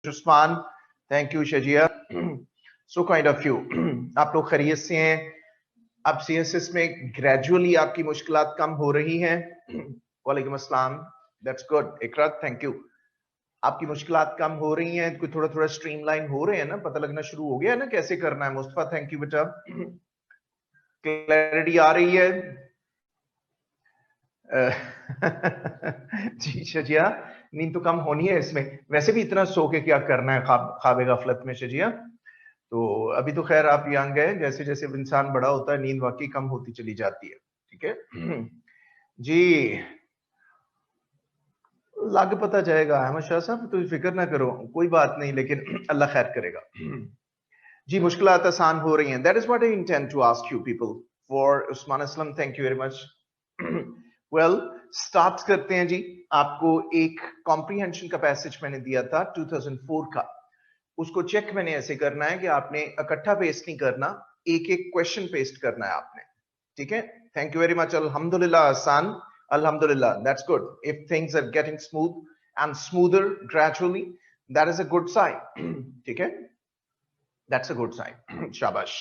Usman, thank you Shazia, so kind of you. आप लोग खैरियत से हैं? अब सीएसएस में ग्रेजुअली आपकी मुश्किलात कम हो रही हैं? वालेकुम अस्सलाम, that's good. Iqra, thank you. आपकी मुश्किलात कम हो रही हैं, कोई थोड़ा थोड़ा स्ट्रीमलाइन हो रहे हैं ना, पता लगना शुरू हो गया है ना कैसे करना है। मुस्तफा, थैंक यू बेटा, क्लैरिटी आ रही है? जी शजिया, नींद तो कम होनी है इसमें, वैसे भी इतना सो के क्या करना है ख्वाब गफलत में शजिया। तो अभी तो खैर आप यंग है, जैसे जैसे इंसान बड़ा होता है नींद वाकई कम होती चली जाती है। ठीक है जी, लग पता जाएगा अहमद शाह साहब, तो फिक्र ना करो, कोई बात नहीं, लेकिन अल्लाह खैर करेगा। जी, मुश्किलात आसान हो रही हैं, that is what I intend to ask you people. For Usman Aslam, thank you very much. Well, start करते हैं जी। आपको एक कॉम्प्रीहेंशन का पैसेज मैंने दिया था 2004 का, उसको चेक मैंने ऐसे करना है कि आपने इकट्ठा पेस्ट नहीं करना, एक एक क्वेश्चन पेस्ट करना है आपने। ठीक है, थैंक यू वेरी मच। अल्हम्दुलिल्लाह आसान, अल्हम्दुलिल्लाह, that's good. If things are getting smooth and smoother gradually, that is a good sign. ठीक है, दैट्स अ गुड साइन, शाबाश।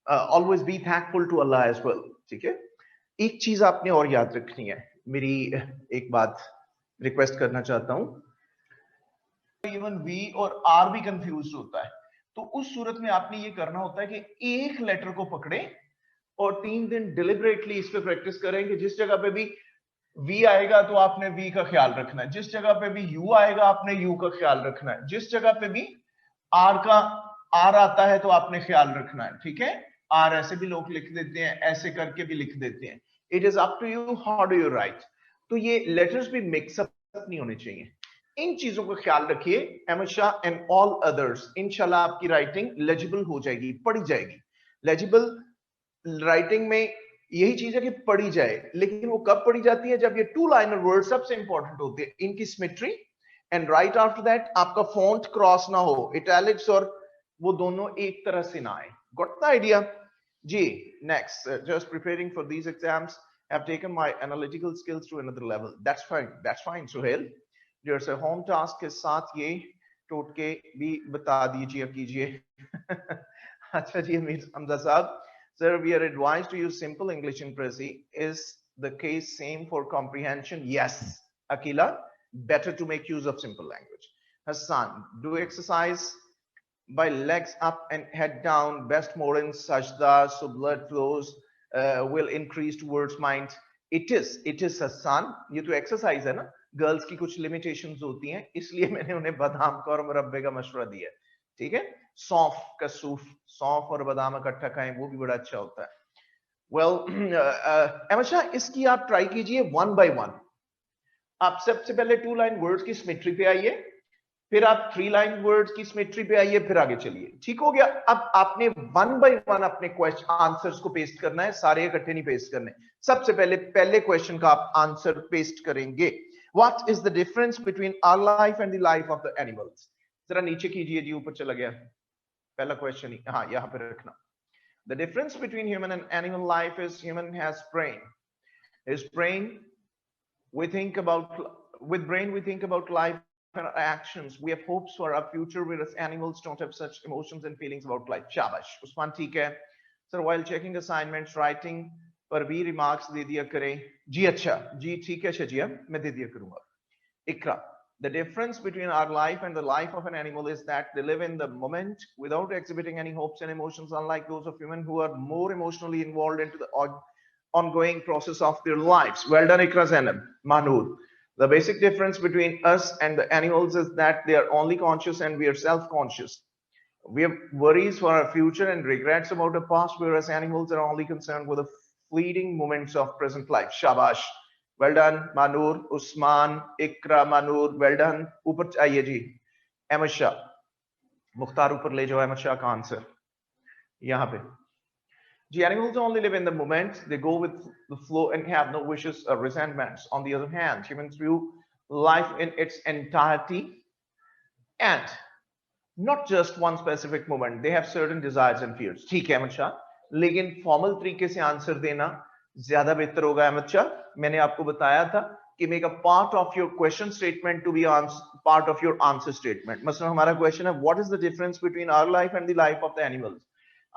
Always be thankful to Allah as well. ठीक है, एक चीज आपने और याद रखनी है, मेरी एक बात रिक्वेस्ट करना चाहता हूं। इवन वी और आर भी कंफ्यूज होता है, तो उस सूरत में आपने ये करना होता है कि एक लेटर को पकड़े और 3 दिन डिलिबरेटली इस पे प्रैक्टिस करें कि जिस जगह पे भी वी आएगा तो आपने वी का ख्याल रखना है, जिस जगह पे भी यू आएगा आपने यू का ख्याल रखना है, जिस जगह पे भी आर आता है तो आपने ख्याल रखना है। ठीक है, आर ऐसे भी लोग लिख देते हैं, ऐसे करके भी लिख देते हैं। It is up to you, how do you write. तो ये लेटर्स भी मिक्सअप नहीं होने चाहिए, इन चीजों का ख्याल रखिए। Ahmad Shah and all others, इंशाल्लाह आपकी राइटिंग लेजिबल हो जाएगी, पढ़ी जाएगी। लेजिबल राइटिंग में यही चीज है कि पढ़ी जाए, लेकिन वो कब पढ़ी जाती है? जब ये 2 लाइनर वर्ड सबसे इंपॉर्टेंट होते हैं, इनकी symmetry, and right after that आपका फॉन्ट क्रॉस ना हो, इटैलिक्स और वो दोनों एक तरह से ना आए। गॉट द आइडिया जी? Next, just preparing for these exams, have taken my analytical skills to another level. That's fine Suhail. जैसे होम टास्क के साथ ये टोटके भी बता दीजिए कीजिए। अच्छा जी, अमीर हमजा साहब, sir, we are advised to use simple English in Prezi. Is the case same for comprehension? Yes, Akila, better to make use of simple language. Hassan, do exercise by legs up and head down, best more in sajda, so blood flows will increase towards mind. It is Hassan, ये तो exercise है ना, girls की कुछ limitations होती हैं, इसलिए मैंने उन्हें बादाम का और मुरब्बे का मशवरा दिया। ठीक है, सौंफ का सूफ, सौंफ और बादाम इकट्ठा खाएं, वो भी बड़ा अच्छा होता है। वेल, अहमद, इसकी आप ट्राई कीजिए 1 by 1। आप सबसे पहले 2 लाइन वर्ड्स की सिमेट्री पे आइए, फिर आप 3 लाइन वर्ड्स की सिमेट्री पे आइए, फिर आगे चलिए। ठीक हो गया? अब आपने 1 by 1 अपने क्वेश्चन आंसर्स को पेस्ट करना है, सारे इकट्ठे नहीं पेस्ट करने। सबसे पहले क्वेश्चन का आप आंसर पेस्ट करेंगे। What is the difference between our life and the life of the animals? जरा नीचे कीजिए जी, ऊपर चला गया पहला क्वेश्चन ही, हाँ यहाँ पे रखना। The difference between human and animal life is human has brain. His brain, with brain we think about life and our actions. We have hopes for our future, whereas animals don't have such emotions and feelings about life. शाबाश उस्मान, ठीक है। Sir, while checking assignments, writing पर भी remarks दे दिया करें जी। अच्छा जी, ठीक है शजिया, मैं दे दिया करूंगा। इकरा, the difference between our life and the life of an animal is that they live in the moment without exhibiting any hopes and emotions, unlike those of humans who are more emotionally involved into the ongoing process of their lives. Well done Ikra Zainab. Manur, the basic difference between us and the animals is that they are only conscious and we are self-conscious. We have worries for our future and regrets about the past, whereas animals are only concerned with the fleeting moments of present life. Shabash, well done Manur, Usman, Ikra, Manur, well done। ऊपर आइए जी, अहमद शाह, मुख्तार ऊपर ले जाओ अहमद शाह का answer यहाँ पे जी। Animals only live in the moment, they go with the flow and have no wishes or resentments. On the other hand, humans view life in its entirety and not just one specific moment. They have certain desires and fears. ठीक है अहमद शाह, लेकिन formal तरीके से answer देना ज्यादा बेहतर होगा अहमद शाह। मैंने आपको बताया था कि make a part of your question statement to be part of your answer statement. मसलन हमारा question है what is the difference between our life and the life of the animals.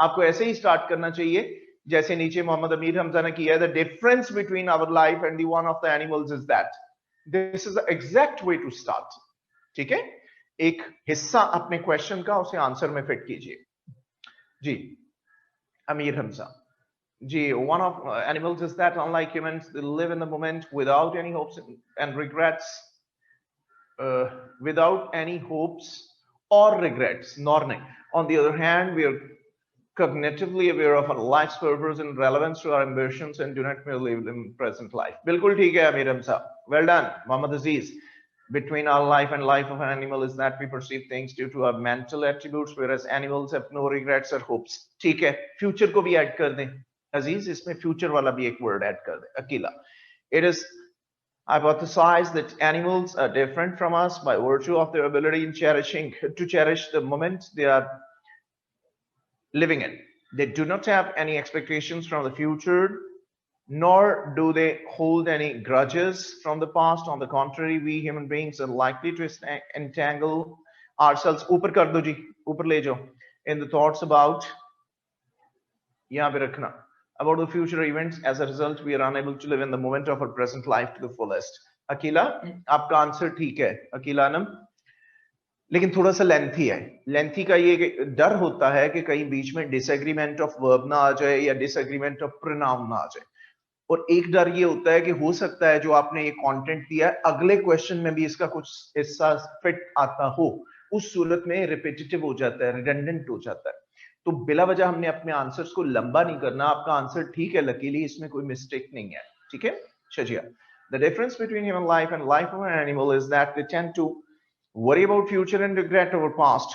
आपको ऐसे ही start करना चाहिए जैसे नीचे मोहम्मद अमीर हमजा ने किया है. The difference between our life and the one of the animals is that. This is the exact way to start. ठीक है, एक हिस्सा अपने क्वेश्चन का उसे आंसर में फिट कीजिए. जी अमीर हमजा जी, one of animals is that unlike humans they live in the moment without any hopes and regrets, without any hopes or regrets. Nor on the other hand we are cognitively aware of our life's purpose and relevance to our ambitions and do not merely live in present life. बिल्कुल ठीक है Amir Hamza, well done. Mohammad Aziz, between our life and life of an animal is that we perceive things due to our mental attributes, whereas animals have no regrets or hopes. ठीक है, future को भी add कर दें अजीज, इसमें future वाला भी एक word ऐड कर दें. Akila, it is hypothesized that animals are different from us by virtue of their ability in to cherish the moment they are living in. They do not have any expectations from the future, nor do they hold any grudges from the past. On the contrary, we human beings are likely to entangle ourselves ऊपर कर दो जी, ऊपर ले जाओ, in the thoughts about यहाँ पे रखना about the future events. As a result, we are unable to live in the moment of our present life to the fullest. Akila, आपका आंसर ठीक है अकीला नम, लेकिन थोड़ा सा लेंथी है. लेंथी का ये डर होता है कि कहीं बीच में डिसएग्रीमेंट ऑफ वर्ब ना आ जाए या डिसएग्रीमेंट ऑफ प्रोनाउन ना आ जाए. और एक डर ये होता है कि हो सकता है जो आपने ये कंटेंट दिया है अगले क्वेश्चन में भी इसका कुछ हिस्सा फिट आता हो, उस सूरत में रिपीटेटिव हो जाता है, रिडंडेंट हो जाता है. तो बिला वजह हमने अपने आंसर्स को लंबा नहीं करना. आपका आंसर ठीक है लकीली, इसमें कोई मिस्टेक नहीं है. ठीक है Shazia, the difference between human life and life of an animal is that they tend to worry about future and regret over past.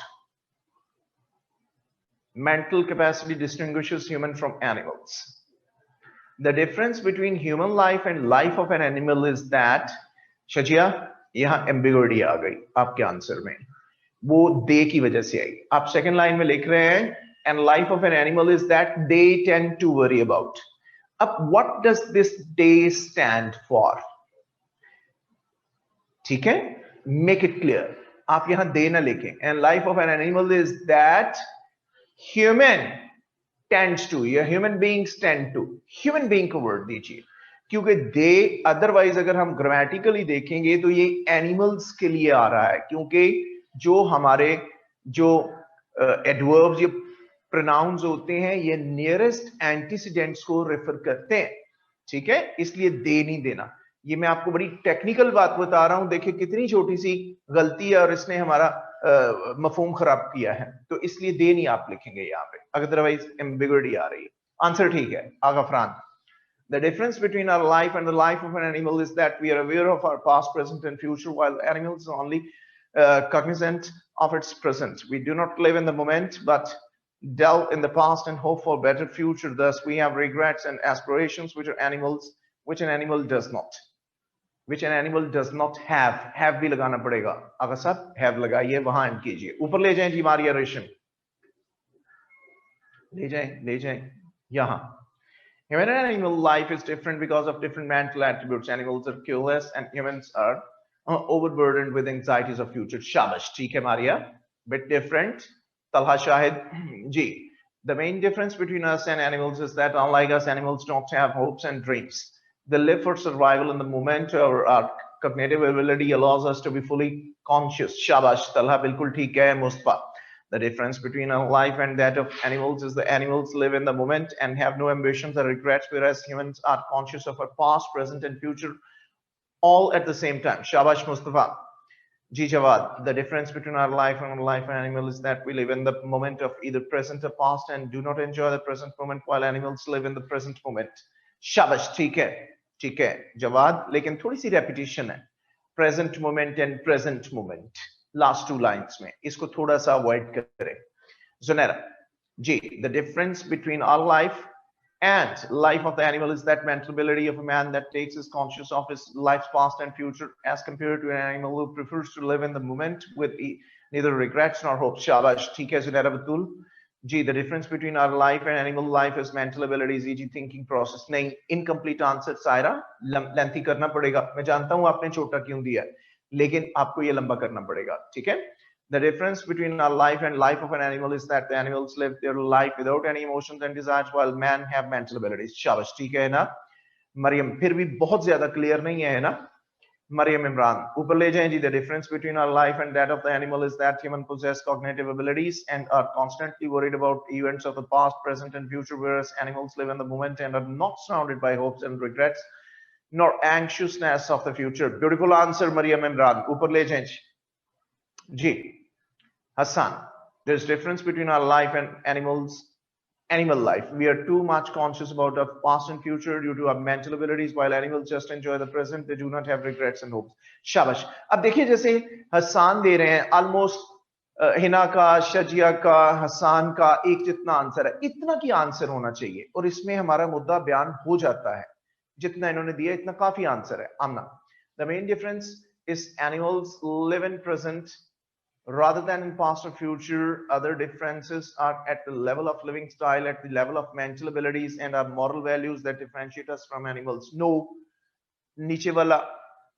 Mental capacity distinguishes human from animals. The difference between human life and life of an animal is that, शजिया यहाँ ambiguity आ गई आपके answer में, वो दे की वजह से आई. आप second line में लिख रहे हैं and life of an animal is that they tend to worry about. अब what does this they stand for? ठीक है, make it clear. आप यहां दे ना लिखें. And life of an animal is that human tends to, या human beings tend to, human being को word दीजिए, क्योंकि दे अदरवाइज अगर हम ग्रामेटिकली देखेंगे तो ये एनिमल्स के लिए आ रहा है, क्योंकि जो हमारे जो एडवर्ब्स या प्रोनाउंस होते हैं ये नियरेस्ट एंटीसीडेंट्स को रेफर करते हैं. ठीक है, इसलिए दे नहीं देना. ये मैं आपको बड़ी टेक्निकल बात बता रहा हूं, देखिए कितनी छोटी सी गलती है और इसने हमारा मफहूम खराब किया है. तो इसलिए दे नहीं आप लिखेंगे यहाँ पे, अदरवाइज एम्बिग्युइटी आ रही है. आंसर ठीक है आगा Farhan. The difference between our life and the life of an animal is that we are aware of our past, present, and future, while animals are only cognizant of its present. We do not live in the moment, but delve in the past and hope for a better future. Thus, we have regrets and aspirations, which an animal does not. Which an animal does not have. Have भी लगाना पड़ेगा. अगर सब have लगाइए, वहां end कीजिए. ऊपर ले जाएं जी मारिया रेशम, ले जाएं यहाँ. Human and animal life is different because of different mental attributes. Animals are careless and humans are overburdened with anxieties of future. Shabash, ठीक है Maria. Bit different. Talha Shahid ji. The main difference between us and animals is that unlike us, animals don't have hopes and dreams. They live for survival in the moment, or our cognitive ability allows us to be fully conscious. Shabash, Talha bilkul theek hai Mustafa. The difference between our life and that of animals is the animals live in the moment and have no ambitions or regrets, whereas humans are conscious of our past, present, and future all at the same time. Shabash Mustafa. Ji Jawad, the difference between our life and life of an animal is that we live in the moment of either present or past and do not enjoy the present moment, while animals live in the present moment. Shabash, ठीक है जवाद, लेकिन थोड़ी सी repetition है. Present moment and present moment last two lines में, इसको थोड़ा सा अवॉइड करें. Junaira ji, the difference between our life and life of the animal is that mental ability of a man that takes his conscious of his life's past and future, as compared to an animal who prefers to live in the moment with neither regrets nor hopes. Shabash, ठीक है जुनैरा बतूल. जी the difference between our life and animal life is mental abilities, ji thinking process नहीं, incomplete answer Saira, lengthy करना पड़ेगा, मैं जानता हूं आपने छोटा क्यों दिया है, लेकिन आपको ये लंबा करना पड़ेगा, ठीक है? The difference between our life and life of an animal is that the animals live their life without any emotions and desires while man have mental abilities. शाबाश, ठीक है ना मरियम? फिर भी बहुत ज्यादा क्लियर नहीं है ना Mariam Imran, ऊपर ले जाएं जी. The difference between our life and that of the animal is that humans possess cognitive abilities and are constantly worried about events of the past, present, and future, whereas animals live in the moment and are not surrounded by hopes and regrets, nor anxiousness of the future. Beautiful answer, Mariam Imran. ऊपर ले जाएं जी. Hassan, there's difference between our life and animal life. We are too much conscious about our past and future due to our mental abilities, while animals just enjoy the present. They do not have regrets and hopes. शाबाश. अब देखिए जैसे हसन दे रहे हैं almost Hina का, शजिया का, हसन का एक जितना आंसर है, इतना की आंसर होना चाहिए और इसमें हमारा मुद्दा बयान हो जाता है. जितना इन्होंने दिया इतना काफी आंसर है. आमना, the main difference is animals live in present rather than in past or future. Other differences are at the level of living style, at the level of mental abilities, and our moral values that differentiate us from animals. No, नीचे वाला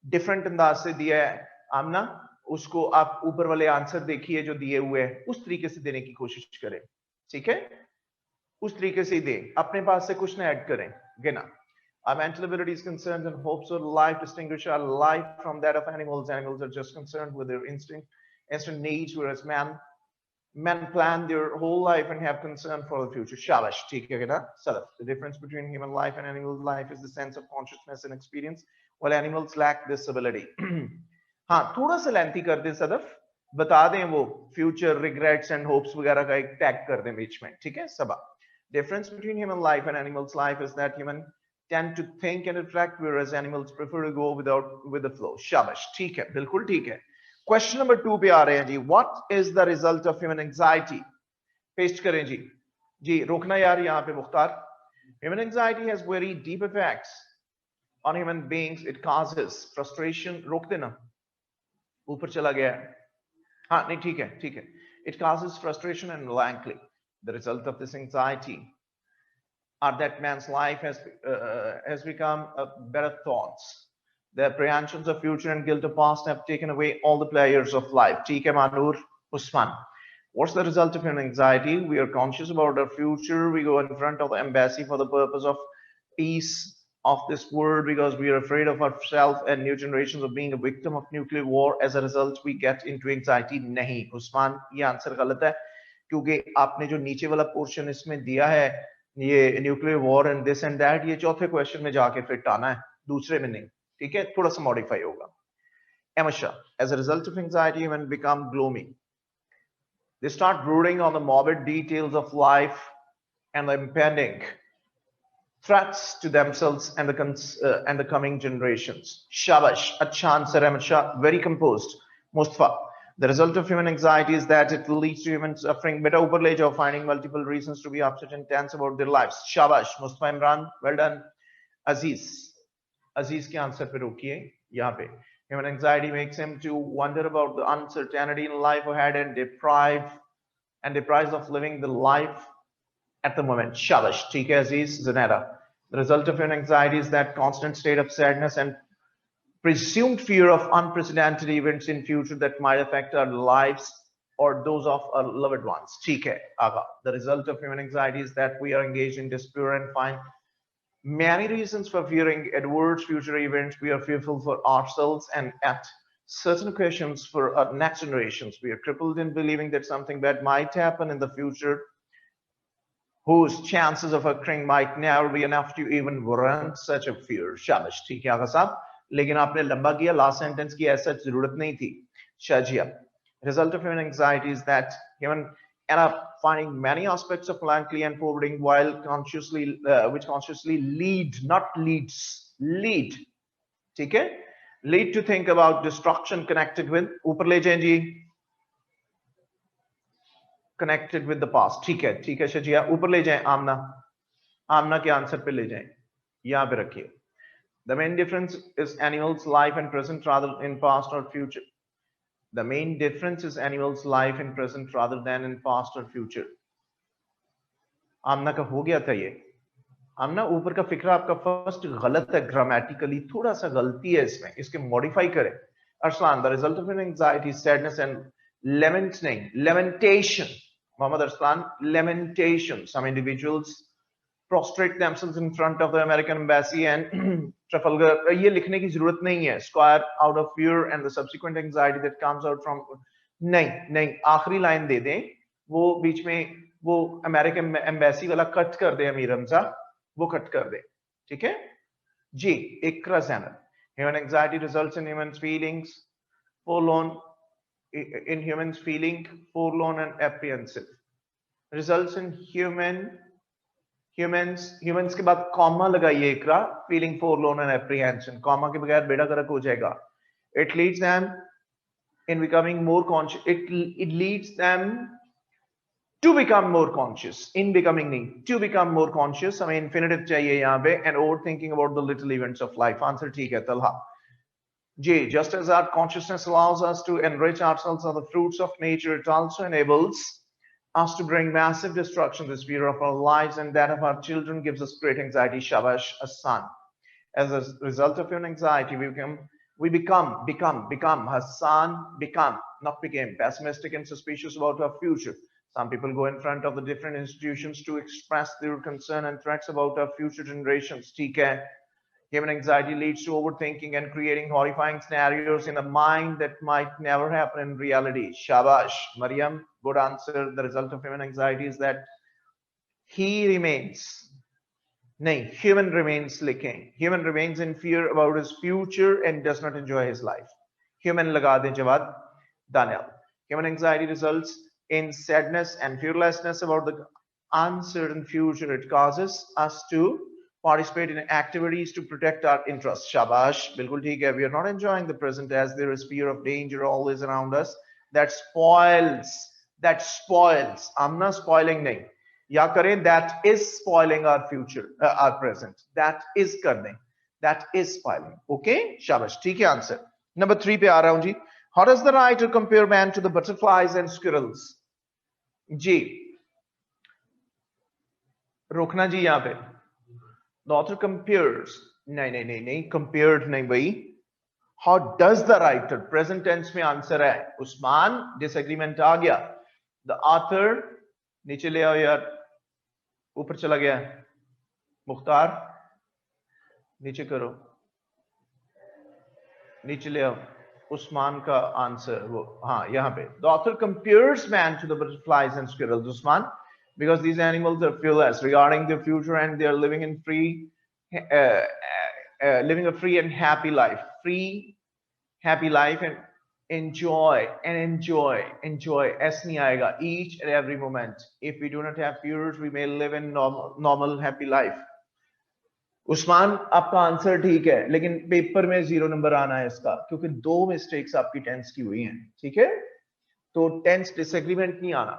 different अंदाज से दिया है आमना, उसको आप ऊपर वाले आंसर देखिए जो दिए हुए हैं, उस तरीके से देने की कोशिश करें, ठीक है? उस तरीके से दे, अपने पास से कुछ ना ऐड करें. गिना. Our mental abilities, concerns, and hopes of life distinguish our life from that of animals. Animals are just concerned with their instant needs, whereas men plan their whole life and have concern for the future. Shabash, ठीक है ना? Salaf. The difference between human life and animal life is the sense of consciousness and experience, while animals lack this ability. हाँ, थोड़ा सा lengthy कर दे सदफ, बता दें वो future regrets and hopes वगैरह का एक tag कर दें बीच में, ठीक है? सबा. Difference between human life and animals life is that human tend to think and reflect, whereas animals prefer to go with the flow. शाबाश, ठीक है, बिल्कुल ठीक है. क्वेश्चन नंबर 2 पे आ रहे हैं जी. What is the result of human anxiety? Paste करें जी. जी रोकना यार यहाँ पे Mukhtar. Human anxiety has very deep effects on human beings. It causes frustration. रोक देना, ऊपर चला गया. हाँ नहीं ठीक है, ठीक है. It causes frustration and melancholy. The result of this anxiety are that man's life has become better thoughts. The apprehensions of future and guilt of past have taken away all the pleasures of life. ठीक है Manur Usman. What's the result of an anxiety? We are conscious about our future. We go in front of the embassy for the purpose of peace of this world because we are afraid of ourselves and new generations of being a victim of nuclear war. As a result, we get into anxiety. नहीं Usman, ये answer गलत है क्योंकि आपने जो नीचे वाला portion इसमें दिया है ये nuclear war and this and that, ये चौथे क्वेश्चन में जाके फिट आना है, दूसरे में नहीं, ठीक है? थोड़ा सा मॉडिफाई होगा. Emisha, as a result of anxiety, women become gloomy. They start brooding on the morbid details of life and the impending threats to themselves and the coming generations. Shabash, अच्छा आंसर है Emisha, very composed. Mustafa, the result of human anxiety is that it leads to human suffering. Beta ऊपर ले जाओ, finding multiple reasons to be upset and tense about their lives. Shabash, Mustafa Imran, well done. Aziz के answer पे रोकिए यहाँ पे. Human anxiety makes him to wonder about the uncertainty in life ahead and deprives of living the life at the moment. Shabash, ठीक है Aziz. Zanera, the result of human anxiety is that constant state of sadness and presumed fear of unprecedented events in future that might affect our lives or those of our loved ones. ठीक है आगा. The result of human anxiety is that we are engaged in despair and find many reasons for fearing adverse future events. We are fearful for ourselves and at certain occasions for our next generations. We are crippled in believing that something bad might happen in the future whose chances of occurring might never be enough to even warrant such a fear. शाबाश, ठीक है आगा साहब, लेकिन आपने लंबा किया. Last sentence की ऐसा जरूरत नहीं थी. Shazia, result of human anxiety is that human end up finding many aspects of melancholy and foreboding while which consciously lead, not leads, lead, ठीक है, lead to think about destruction connected with, ऊपर ले जाएं जी, connected with the past. ठीक है शाजिया, ऊपर ले जाएं. आमना के आंसर पे ले जाएं, यहाँ पे रखिए. The main difference is animals' life and present rather in past or future. The main difference is animals' life in present rather than in past or future. आमना का हो गया था ये। आमना ऊपर का फिक्रा आपका फर्स्ट गलत है, ग्रामेटिकली थोड़ा सा गलती है इसमें, इसके मॉडिफाई करें। Arsalan, the result of an anxiety sadness and lament नहीं, lamentation. Mohammad Arsalan, lamentation. Some individuals prostrate themselves in front of the American embassy and Trafalgar. ये लिखने की जरूरत नहीं है, square out of fear and the subsequent anxiety that comes out from, नहीं नहीं, आखिरी लाइन दे दें, वो बीच में वो अमेरिकन एम्बेसी वाला कट कर दे, अमीर हमजा वो कट कर दे, ठीक है जी। इकरा Zainab, human anxiety results in humans feelings forlorn, in humans feeling forlorn and apprehensive, results in humans के बाद कॉमा लगाइए Iqra, feeling forlorn and apprehension, comma के बगैर बेड़ा गर्क हो जाएगा। It leads them in becoming more conscious, it leads them to become more conscious, in becoming नहीं, to become more conscious, हमें infinitive चाहिए यहाँ पे, and overthinking about the little events of life। Answer ठीक है तलहा जी। Just as our consciousness allows us to enrich ourselves of the fruits of nature, it also enables us to bring massive destruction to the sphere of our lives, and that of our children gives us great anxiety. Shabash, a son. As a result of your anxiety, we become, Hassan, become, not became, pessimistic and suspicious about our future. Some people go in front of the different institutions to express their concern and threats about our future generations. TK. Human anxiety leads to overthinking and creating horrifying scenarios in a mind that might never happen in reality. Shabash, Mariam, good answer. The result of human anxiety is that human remains licking. Human remains in fear about his future and does not enjoy his life. Human laga de jawad, Daniel. Human anxiety results in sadness and fearlessness about the uncertain future. It causes us to participate in activities to protect our interests. Shabash, bilkul theek hai. We are not enjoying the present as there is fear of danger always around us. That spoils. I'm not spoiling nahi. या करें that is spoiling our future, our present. That is करने, that is spoiling. Okay, शाबाश, ठीक है answer. Number 3 पे आ रहा हूं जी। How does the writer compare man to the butterflies and squirrels? जी रोकना जी यहाँ पे। The author compares, नहीं compared नहीं भाई। How does the writer, present tense में आंसर है उस्मान, disagreement आ गया। The author, नीचे ले आओ यार, ऊपर चला गया मुख्तार, नीचे करो, नीचे ले आओ उस्मान का आंसर वो, हाँ यहाँ पे। The author compares man to the butterflies and squirrels, Usman, because these animals are fearless regarding their future and they are living in living a free and happy life, and enjoy s नहीं आएगा, each and every moment. If we do not have fears, we may live in normal happy life. Usman आपका answer ठीक है, लेकिन paper में 0 number आना है इसका, क्योंकि 2 मिस्टेक्स आपकी टेंस की हुई हैं, ठीक है। तो टेंस डिसएग्रीमेंट नहीं आना,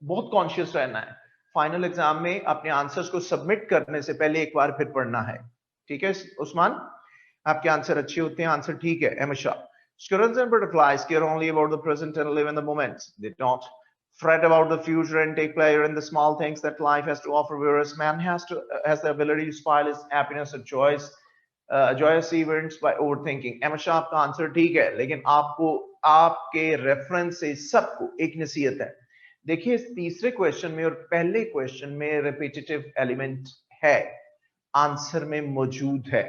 बहुत कॉन्शियस रहना है। फाइनल एग्जाम में अपने आंसर्स को सबमिट करने से पहले एक बार फिर पढ़ना है, ठीक है उस्मान। आपके आंसर अच्छे होते हैं, आंसर ठीक है। Ahmad Shah, squirrels and butterflies care only about the present and live in the moment. They don't fret about the future and take pleasure in the small things that life has to offer, whereas man has the ability to spoil his happiness or joyous events by overthinking. Ahmad Shah आपका answer ठीक है, लेकिन आपको आपके reference से सबको एक नसीहत है। देखिए तीसरे क्वेश्चन में और पहले क्वेश्चन में रिपीटेटिव एलिमेंट है, आंसर में मौजूद है,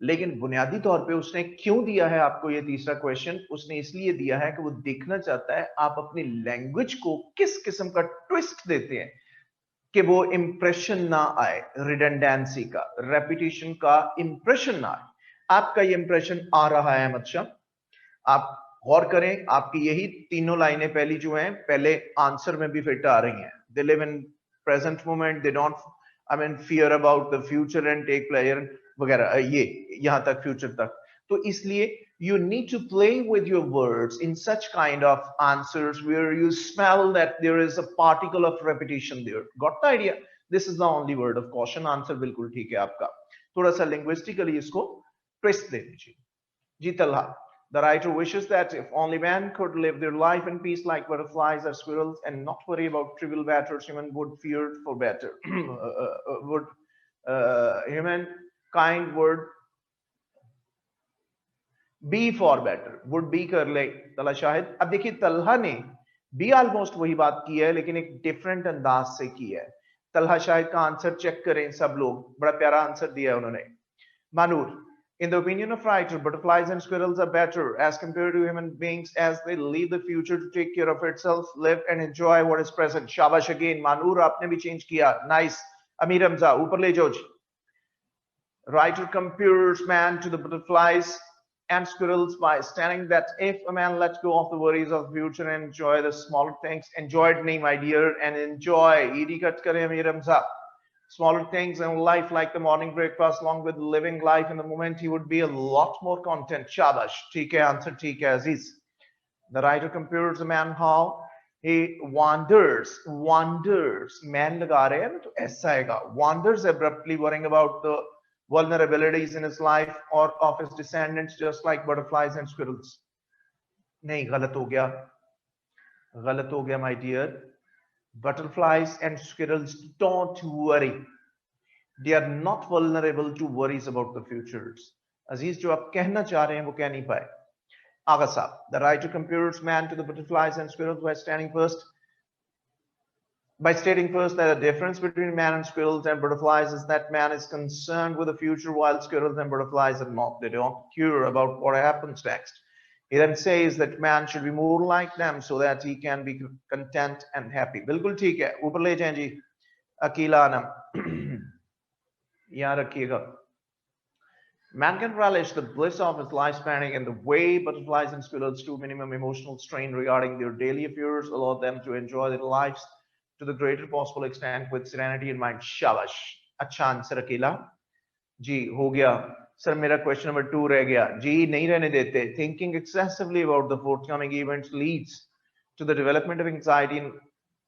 लेकिन बुनियादी तौर पे उसने क्यों दिया है आपको ये तीसरा क्वेश्चन? उसने इसलिए दिया है कि वो देखना चाहता है आप अपनी लैंग्वेज को किस किस्म का ट्विस्ट देते हैं कि वो इंप्रेशन ना आए, रिडंडेंसी का, रेपिटेशन का इंप्रेशन ना आए। आपका ये इंप्रेशन आ रहा है अहमद शाह, आप गौर करें, आपकी यही तीनों लाइनें पहली जो हैं पहले आंसर में भी फिट आ रही हैं। They live in present moment, they don't fear about the future and take pleasure वगैरह, ये यहां तक फ्यूचर तक। तो इसलिए you need to play with your words in such kind of answers where you smell that there is a particle of repetition there. Got the idea? This is the only word of caution. Answer बिल्कुल ठीक है आपका, थोड़ा सा linguistically इसको twist दे दीजिए जी। Talha, The writer wishes that if only man could live their life in peace like butterflies or squirrels and not worry about trivial matters, human would fear for better. Would humankind would be for better, would be कर ले तलहा शाहिद। अब देखिए तलहा ने भी almost वही बात की है लेकिन एक डिफरेंट अंदाज से की है। तलहा शाहिद का आंसर चेक करें सब लोग, बड़ा प्यारा आंसर दिया है उन्होंने। Manur, in the opinion of writer, butterflies and squirrels are better as compared to human beings as they leave the future to take care of itself, live and enjoy what is present. शाबाश again, Manur आपने भी change किया, nice। Amir Hamza ऊपर ले जाओ जी। Writer compares man to the butterflies and squirrels by stating that if a man lets go of the worries of the future and enjoy the smaller things, enjoyed nahi my dear, and enjoy, ed cut kare Amir Hamza, smaller things in life like the morning breakfast along with living life in the moment, he would be a lot more content. Shabash, theek hai, answer theek hai Aziz। The writer compares a man how he wanders, man laga rahe hain to aisa aayega, wanders abruptly worrying about the vulnerabilities in his life or of his descendants just like butterflies and squirrels। नहीं, गलत हो गया my dear। Butterflies and squirrels don't worry, they are not vulnerable to worries about the futures। अजीज जो आप कहना चाह रहे हैं वो कह नहीं पाए। आगा साहब, the writer compares man to the butterflies and squirrels by stating first that the difference between man and squirrels and butterflies is that man is concerned with the future while squirrels and butterflies are not. They don't care about what happens next। He then says that man should be more like them so that he can be content and happy। बिल्कुल ठीक है, ऊपर ले जाएं जी। अकीला आनम यहाँ रखिएगा। Man can relish the bliss of his lifespan in the way butterflies and squirrels do minimum emotional strain regarding their daily affairs, allow them to enjoy their lives to the greater possible extent with serenity in mind। शाबाश, अच्छा answer अकेला जी। हो गया sir, मेरा question number 2 रह गया जी, नहीं रहने देते। Thinking excessively about the forthcoming events leads to the development of anxiety in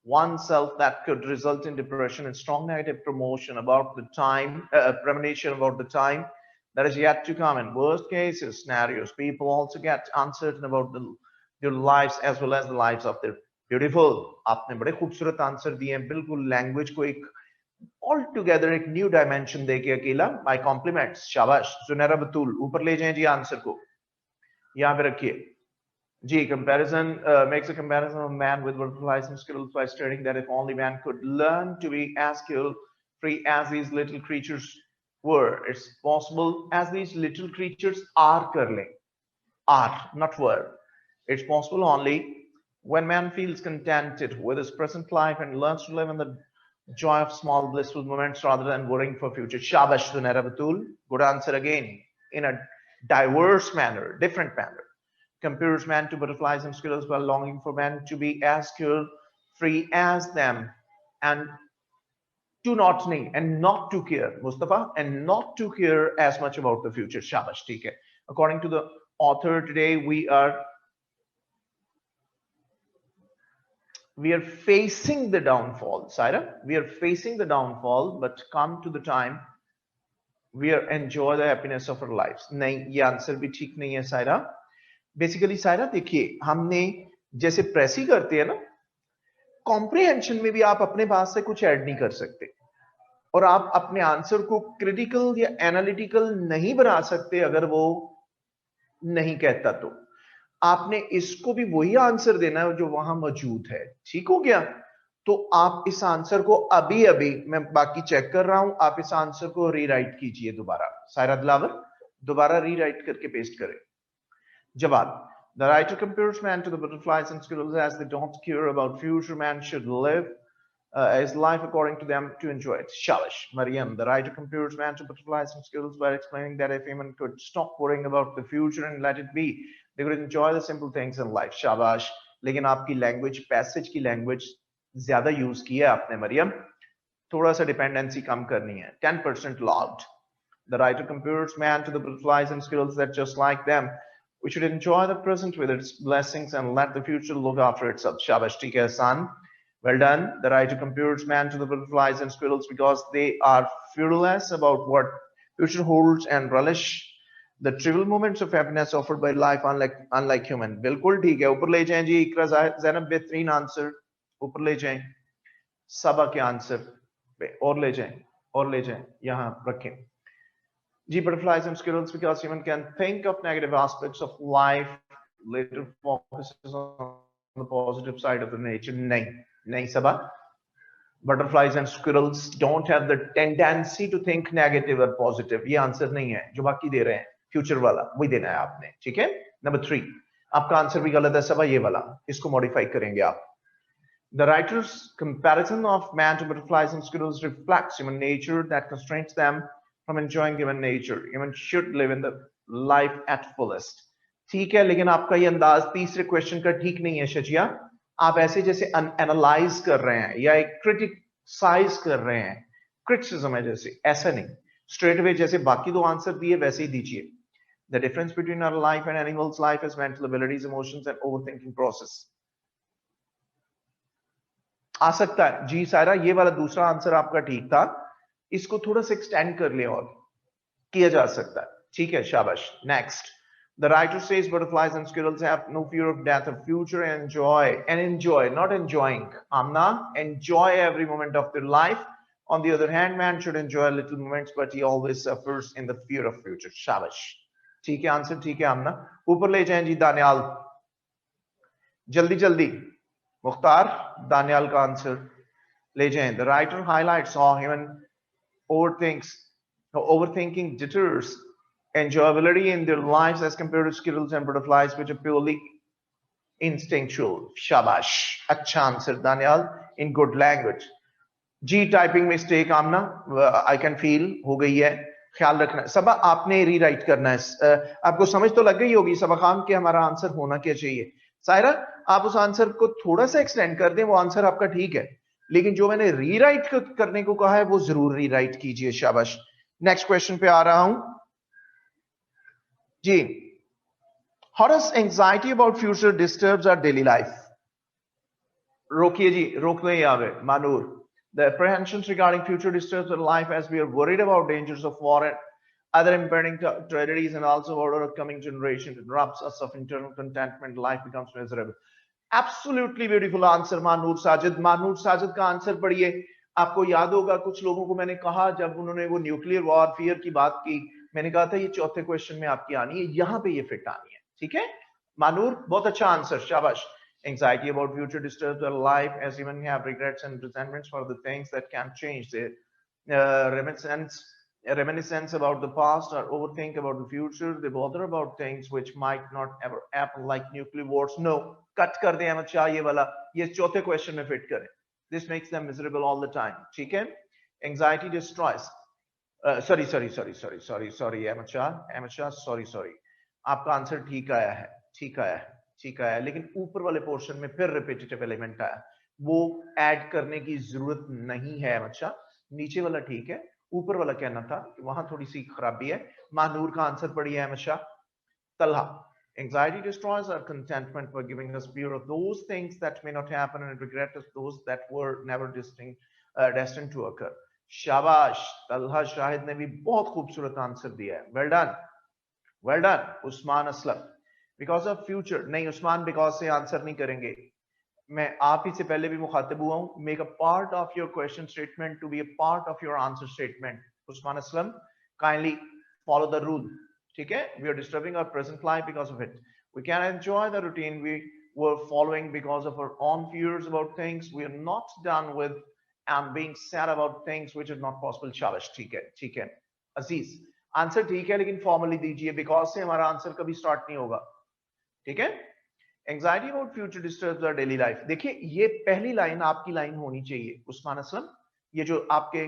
oneself that could result in depression and strong negative premonition about the time that is yet to come। In worst cases scenarios, people also get uncertain about their lives as well as the lives of their beautiful. आपने बड़े खूबसूरत answer दिए हैं, बिल्कुल language को एक all together एक new dimension देके अकेला। माय कॉम्प्लीमेंट्स, शाबाश। जुनैरा बतूल ऊपर ले जाएं जी आंसर को, यहाँ पे रखिए जी। Comparison makes a comparison of man with butterflies and squirrels by stating that if only man could learn to be as carefree as these little creatures were, it's possible as these little creatures are curling, are not were, it's possible only when man feels contented with his present life and learns to live in the joy of small blissful moments rather than worrying for future। Shabash Zunaira Batul, good answer again in a diverse manner, different manner। Compares man to butterflies and squirrels while longing for man to be as carefree as them and not to care, Mustafa, and not to care as much about the future। Shabash, theek hai। According to the author, today we are facing the downfall, Saira. We are facing the downfall, but come to the time we are enjoy the happiness of our lives। नहीं, ये answer भी ठीक नहीं है Saira. Basically Saira देखिए, हमने जैसे press ही करते हैं ना, कॉम्प्रिहेंशन में भी आप अपने पास से कुछ ऐड नहीं कर सकते और आप अपने आंसर को क्रिटिकल या एनालिटिकल नहीं बना सकते अगर वो नहीं कहता। तो आपने इसको भी वही आंसर देना है जो वहां मौजूद है। ठीक हो गया? तो आप इस आंसर को अभी मैं बाकी चेक कर रहा हूं, आप इस आंसर को रीराइट कीजिए दोबारा। सायरा दिलावर दोबारा रीराइट करके पेस्ट करें। जवाब, the writer compares man to the butterflies and squirrels as they don't care about future। Man should live his life according to them to enjoy it। Shabash Mariam, the writer compares man to butterflies and squirrels by explaining that if human could stop worrying about the future and let it be, they could enjoy the simple things in life। शाबाश, लेकिन आपकी language, passage की language ज्यादा use की है आपने मरियम, थोड़ा सा डिपेंडेंसी कम करनी है। 10% logged। The writer compares man to the butterflies and squirrels that just like them, we should enjoy the present with its blessings and let the future look after itself। शाबाश, ठीक है son, well done। The writer compares man to the butterflies and squirrels because they are fearless about what future holds and relish The trivial moments of happiness offered by life unlike human. बिल्कुल ठीक है, ऊपर ले जाएं जी। इकरा ज़ैनब बेहतरीन answer, ऊपर ले जाएं। सबा के आंसर पे और ले जाएं, और ले जाएं, यहाँ रखें जी। Butterflies and squirrels, because human can think of negative aspects of life, later focuses on the positive side of the nature. नहीं नहीं सबा, butterflies and squirrels don't have the tendency to think negative or positive. ये answer नहीं है जो बाकी दे रहे हैं, future वाला वही देना है आपने, ठीक है। नंबर 3 आपका आंसर भी गलत है सबा, ये वाला, इसको मॉडिफाई करेंगे आप। The writer's comparison of man to butterflies and squirrels reflects human nature that constrains them from enjoying human nature. Human should live in the life at fullest. ठीक है, लेकिन आपका ये अंदाज तीसरे क्वेश्चन का ठीक नहीं है शजिया। आप ऐसे जैसे एनालाइज कर रहे हैं या एक क्रिटिसाइज कर रहे हैं, क्रिटिसिज्म है जैसे, ऐसा नहीं। स्ट्रेट अवे जैसे बाकी दो आंसर दिए वैसे ही दीजिए। The difference between our life and animals' life is mental abilities, emotions, and overthinking process. आ सकता है जी सायरा, ये वाला दूसरा आंसर आपका ठीक था, इसको थोड़ा सा एक्सटेंड कर ले और किया जा सकता है, ठीक है, शाबाश। Next, the writer says butterflies and squirrels have no fear of death or future and enjoy, not enjoying. Amna, enjoy every moment of their life. On the other hand, man should enjoy little moments, but he always suffers in the fear of future. शाबाश, ठीक है, answer ठीक है आमना। ऊपर ले जाएं जी दानियाल, जल्दी जल्दी। मुख्तार, दानियाल का आंसर ले जाएं। The writer highlights how human overthinking deters enjoyability in their lives as compared to squirrels and butterflies, which are purely instinctual. शाबाश, अच्छा answer Daniyal, in good language। जी typing mistake Amna, I can feel हो गई है, ख्याल रखना है। सबा आपने रीराइट करना है, आपको समझ तो लग गई होगी सबा खान कि हमारा आंसर होना क्या चाहिए। सायरा, आप उस आंसर को थोड़ा सा एक्सटेंड कर दें, वो आंसर आपका ठीक है, लेकिन जो मैंने रीराइट करने को कहा है वो जरूर रीराइट कीजिए। शाबाश। नेक्स्ट क्वेश्चन पे आ रहा हूं जी। How does anxiety about future disturbs our daily life? रोकिए जी, रोक दें यहाँ पे Manur. The apprehensions regarding future disturbs our life as we are worried about dangers of war and other impending tragedies, and also about our upcoming generation. It robs us of internal contentment. Life becomes miserable. Absolutely beautiful answer, Manur Sajid. Manur Sajid का answer पढ़िए। आपको याद होगा कुछ लोगों को मैंने कहा जब उन्होंने वो न्यूक्लियर वॉरफेयर की बात की, मैंने कहा था ये चौथे क्वेश्चन में आपकी आनी है, यहाँ पे ये फिट आनी है, ठीक है। मानूर, बहुत अच्छा आंसर, शाबाश। Anxiety about future disturbs their life as even have regrets and resentments for the things that can change. They reminiscence about the past or overthink about the future. They bother about things which might not ever happen, like nuclear wars. No, cut कर दें अहमद शाह, ये वाला, ये चौथे question में fit करें। This makes them miserable all the time. ठीक है। Anxiety destroys. Sorry Ahmad Shah, sorry। आपका आंसर ठीक आया है, लेकिन ऊपर वाले पोर्शन में फिर रिपीटेटिव एलिमेंट आया, वो ऐड करने की जरूरत नहीं है अहमद शाह। नीचे वाला ठीक है, ऊपर वाला कहना था, वहां थोड़ी सी खराबी है। महानूर का आंसर पढ़िए Ahmad Shah. Talha, anxiety destroys our contentment by giving us fear of those things that may not happen and regret of those that were never destined to occur. शाबाश, तलहा शाहिद ने भी बहुत खूबसूरत आंसर दिया है। Well done Usman Aslam. Because of future नहीं Usman, because से answer नहीं करेंगे। मैं आप ही से पहले भी मुखातिब हुआ हूं। Make a part of your question statement to be a part of your answer statement. Usman Aslam, kindly follow the rule, ठीक है। We are disturbing our present life because of it. We can enjoy the routine we were following because of our own fears about things we are not done with and being sad about things which are not possible. शाबाश, ठीक है। अजीज, answer ठीक है, लेकिन formally दीजिए, because से हमारा answer कभी स्टार्ट नहीं होगा, ठीक है। Anxiety about future disturbs our daily life. देखिए, ये पहली लाइन आपकी लाइन होनी चाहिए उस्मान असलम। ये जो आपके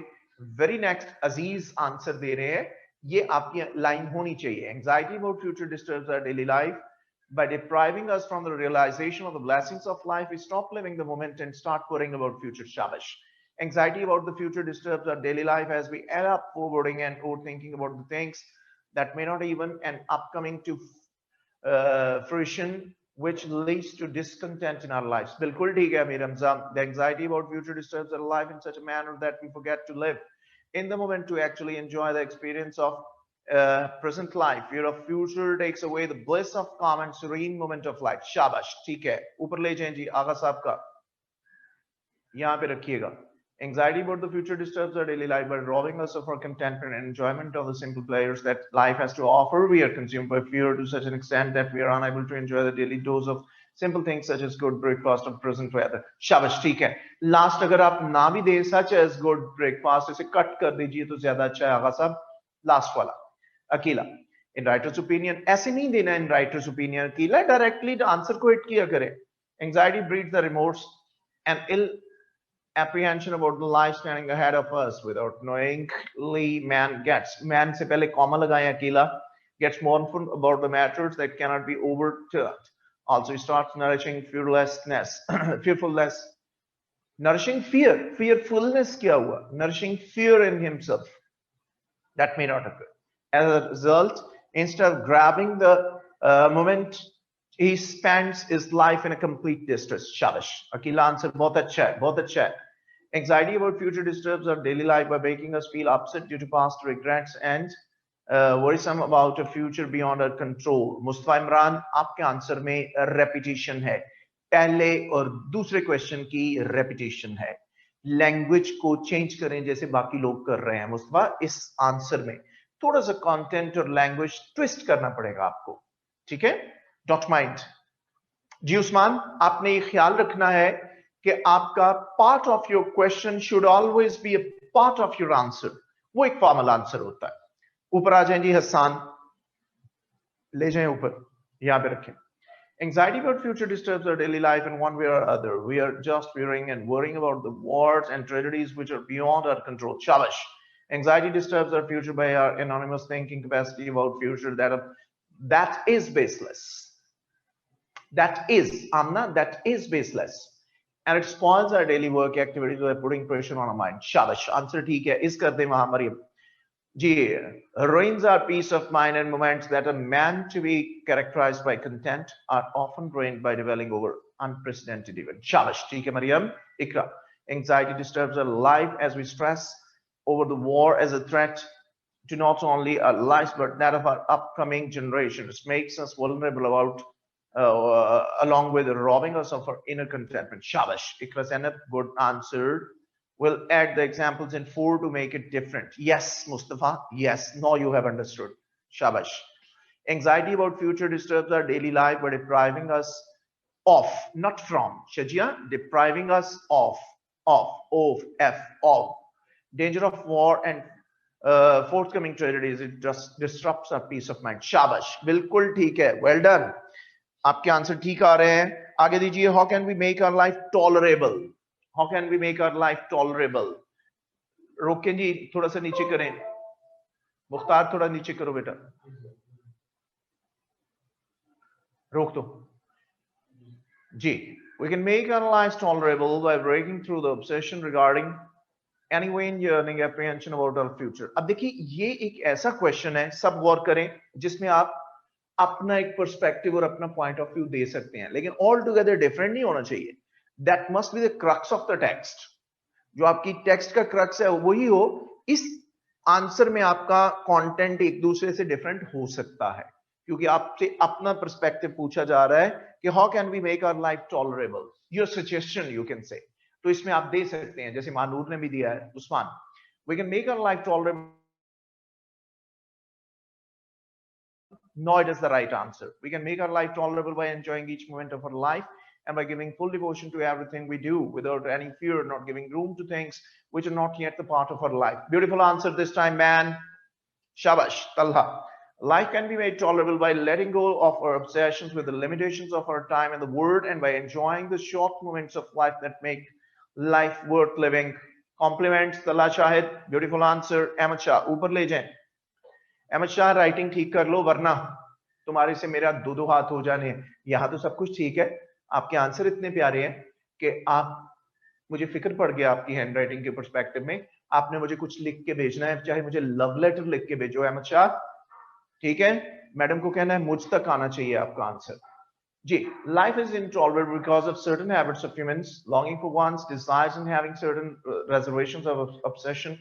वेरी नेक्स्ट अजीज आंसर दे रहे हैं, ये आपकी लाइन होनी चाहिए। Anxiety about future disturbs our daily life by depriving us from the realization of the blessings of life, we stop living the moment and start worrying about future. Shabash. Anxiety about the future disturbs our daily life as we end up forwarding and overthinking about the things that may not even and upcoming to fruition, which leads to discontent in our lives. Bilkul theek hai Amir Hamzam. The anxiety about future disturbs our life in such a manner that we forget to live in the moment to actually enjoy the experience of present life, fear of future takes away the bliss of calm and serene moment of life. शाबाश, ठीक है, ऊपर ले जाएं जी आगा साहब का, यहाँ पे रखिएगा. Anxiety about the future disturbs our daily life by robbing us of our contentment and enjoyment of the simple pleasures that life has to offer. We are consumed by fear to such an extent that we are unable to enjoy the daily dose of simple things such as good breakfast or present weather. शाबाश, ठीक है. Last अगर आप ना भी दे such as good breakfast, इसे cut कर दीजिए तो ज्यादा अच्छा है आगा साहब. लास्ट वाला अकेला, इन राइटर्स ओपिनियन, ऐसे नहीं देना इन राइटर्स ओपिनियन, अकेला डायरेक्टली आंसर को हिट किया करे. Anxiety breeds the remorse and ill apprehension about the life standing ahead of us. Without knowingly, man से पहले कॉमा लगाएं अकेला, gets mournful about the matters that cannot be overturned. Also he starts nourishing fearfulness, nourishing fearfulness क्या हुआ? Nourishing fear in himself that may not occur. As a result, instead of grabbing the moment, he spends his life in a complete distress. शाबाश, अकेला answer बहुत अच्छा है, बहुत अच्छा है. Anxiety about future disturbs our daily life by making us feel upset due to past regrets and worrisome about a future beyond our control. Mustafa Imran, आपके answer में repetition है, पहले और दूसरे क्वेश्चन की repetition है. लैंग्वेज को चेंज करें जैसे बाकी लोग कर रहे हैं मुस्तफा. इस आंसर में थोड़ा सा कंटेंट और लैंग्वेज ट्विस्ट करना पड़ेगा आपको, ठीक है? डॉट माइंड जी. उस्मान, आपने ये ख्याल रखना है कि आपका part of your question should always be a part of your answer. वो एक फॉर्मल आंसर होता है. ऊपर आ जाएं जी हसन, ले जाएं ऊपर, यहां पे रखें. Anxiety about future disturbs our daily life in one way or other. We are just fearing and worrying about the wars and tragedies which are beyond our control. Shabash. Anxiety disturbs our future by our anonymous thinking capacity about future that is baseless. That is baseless. And it spoils our daily work activities by putting pressure on our mind. Shabash. Answer ठीक है. इस कर दे महामरियम जी. Ruins our peace of mind and moments that are meant to be characterized by content are often ruined by dwelling over unprecedented events. Shabash. ठीक है Maryam. Ikra. Anxiety disturbs our life as we stress over the war as a threat to not only our lives but that of our upcoming generations. Makes us vulnerable about along with robbing us of our inner contentment. Shabash. Ikra Zainab, good answer. We'll add the examples in 4 to make it different. Yes, Mustafa. Yes. Now you have understood. Shabash. Anxiety about future disturbs our daily life by depriving us of, not from. Shajia, depriving us of, danger of war and forthcoming tragedies. It just disrupts our peace of mind. Shabash. बिल्कुल ठीक है. Well done. आपके answer ठीक आ रहे हैं. आगे दीजिए. How can we make our life tolerable? How can we make our life tolerable? रोकें जी, थोड़ा सा नीचे करें. मुख्तार थोड़ा नीचे करो बेटा. रोक दो जी. We can make our lives tolerable by breaking through the obsession regarding any vain yearning apprehension about our future. अब देखिए, ये एक ऐसा क्वेश्चन है, सब गौर करें, जिसमें आप अपना एक पर्सपेक्टिव और अपना पॉइंट ऑफ व्यू दे सकते हैं, लेकिन ऑल टुगेदर डिफरेंट नहीं होना चाहिए. That must be the crux of the text. जो आपकी टेक्स्ट का क्रक्स है वही हो. इस आंसर में आपका कंटेंट एक दूसरे से डिफरेंट हो सकता है, क्योंकि आपसे अपना पर्सपेक्टिव पूछा जा रहा है कि how can we make our life tolerable. Your suggestion you can say. तो इसमें आप दे सकते हैं, जैसे मानूर ने भी दिया है. Usman, we can make our life tolerable. No, it is the right answer. We can make our life tolerable by enjoying each moment of our life and by giving full devotion to everything we do without any fear, not giving room to things which are not yet the part of our life. Beautiful answer this time, man. Shabash. Talha. Life can be made tolerable by letting go of our obsessions with the limitations of our time and the world, and by enjoying the short moments of life that make life worth living. Compliments. Talha Shahid. Beautiful answer. Ahmed Shah. ऊपर ले जाएं. Ahmad Shah, writing ठीक कर लो वरना तुम्हारे से मेरा दो हाथ हो जाने. यहाँ तो सब कुछ ठीक है. आपके आंसर इतने प्यारे हैं कि आप, मुझे फिक्र पड़ गया आपकी हैंड राइटिंग के पर्सपेक्टिव में. आपने मुझे कुछ लिख के भेजना है, चाहे मुझे लव लेटर लिख के भेजो अहमद शाह, ठीक है? मैडम को कहना है मुझ तक आना चाहिए आपका आंसर जी. Life is intolerable because of certain habits of humans, longing for one's desires and having certain reservations of obsession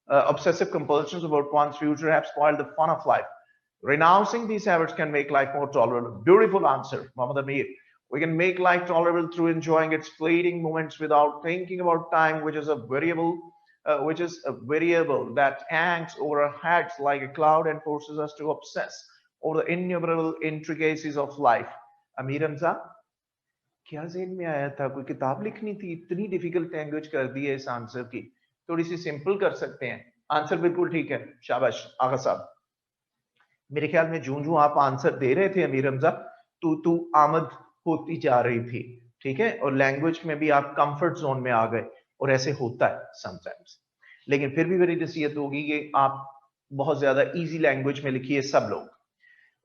obsessive compulsions about one's future have spoiled the fun of life. Renouncing these habits can make life more tolerable. Beautiful answer, Muhammad Amir. We can make life tolerable through enjoying its fleeting moments without thinking about time, which is a variable that hangs over our heads like a cloud and forces us to obsess over the innumerable intricacies of life. Amir Hamza, क्या ज़हन में आया था? कोई किताब लिखनी थी? इतनी डिफिकल्ट लैंग्वेज कर दी है इस आंसर की, थोड़ी सी सिंपल कर सकते हैं। आंसर बिल्कुल ठीक है, शाबाश आगा साहब। मेरे ख्याल में जूं आप आंसर दे रहे थे अमीर हमजा, तू आमद होती जा रही थी, ठीक है, और लैंग्वेज में भी आप कंफर्ट जोन में आ गए, और ऐसे होता है समटाइम्स। लेकिन फिर भी मेरी नसीहत होगी कि आप बहुत ज्यादा इजी लैंग्वेज में लिखिए सब लोग।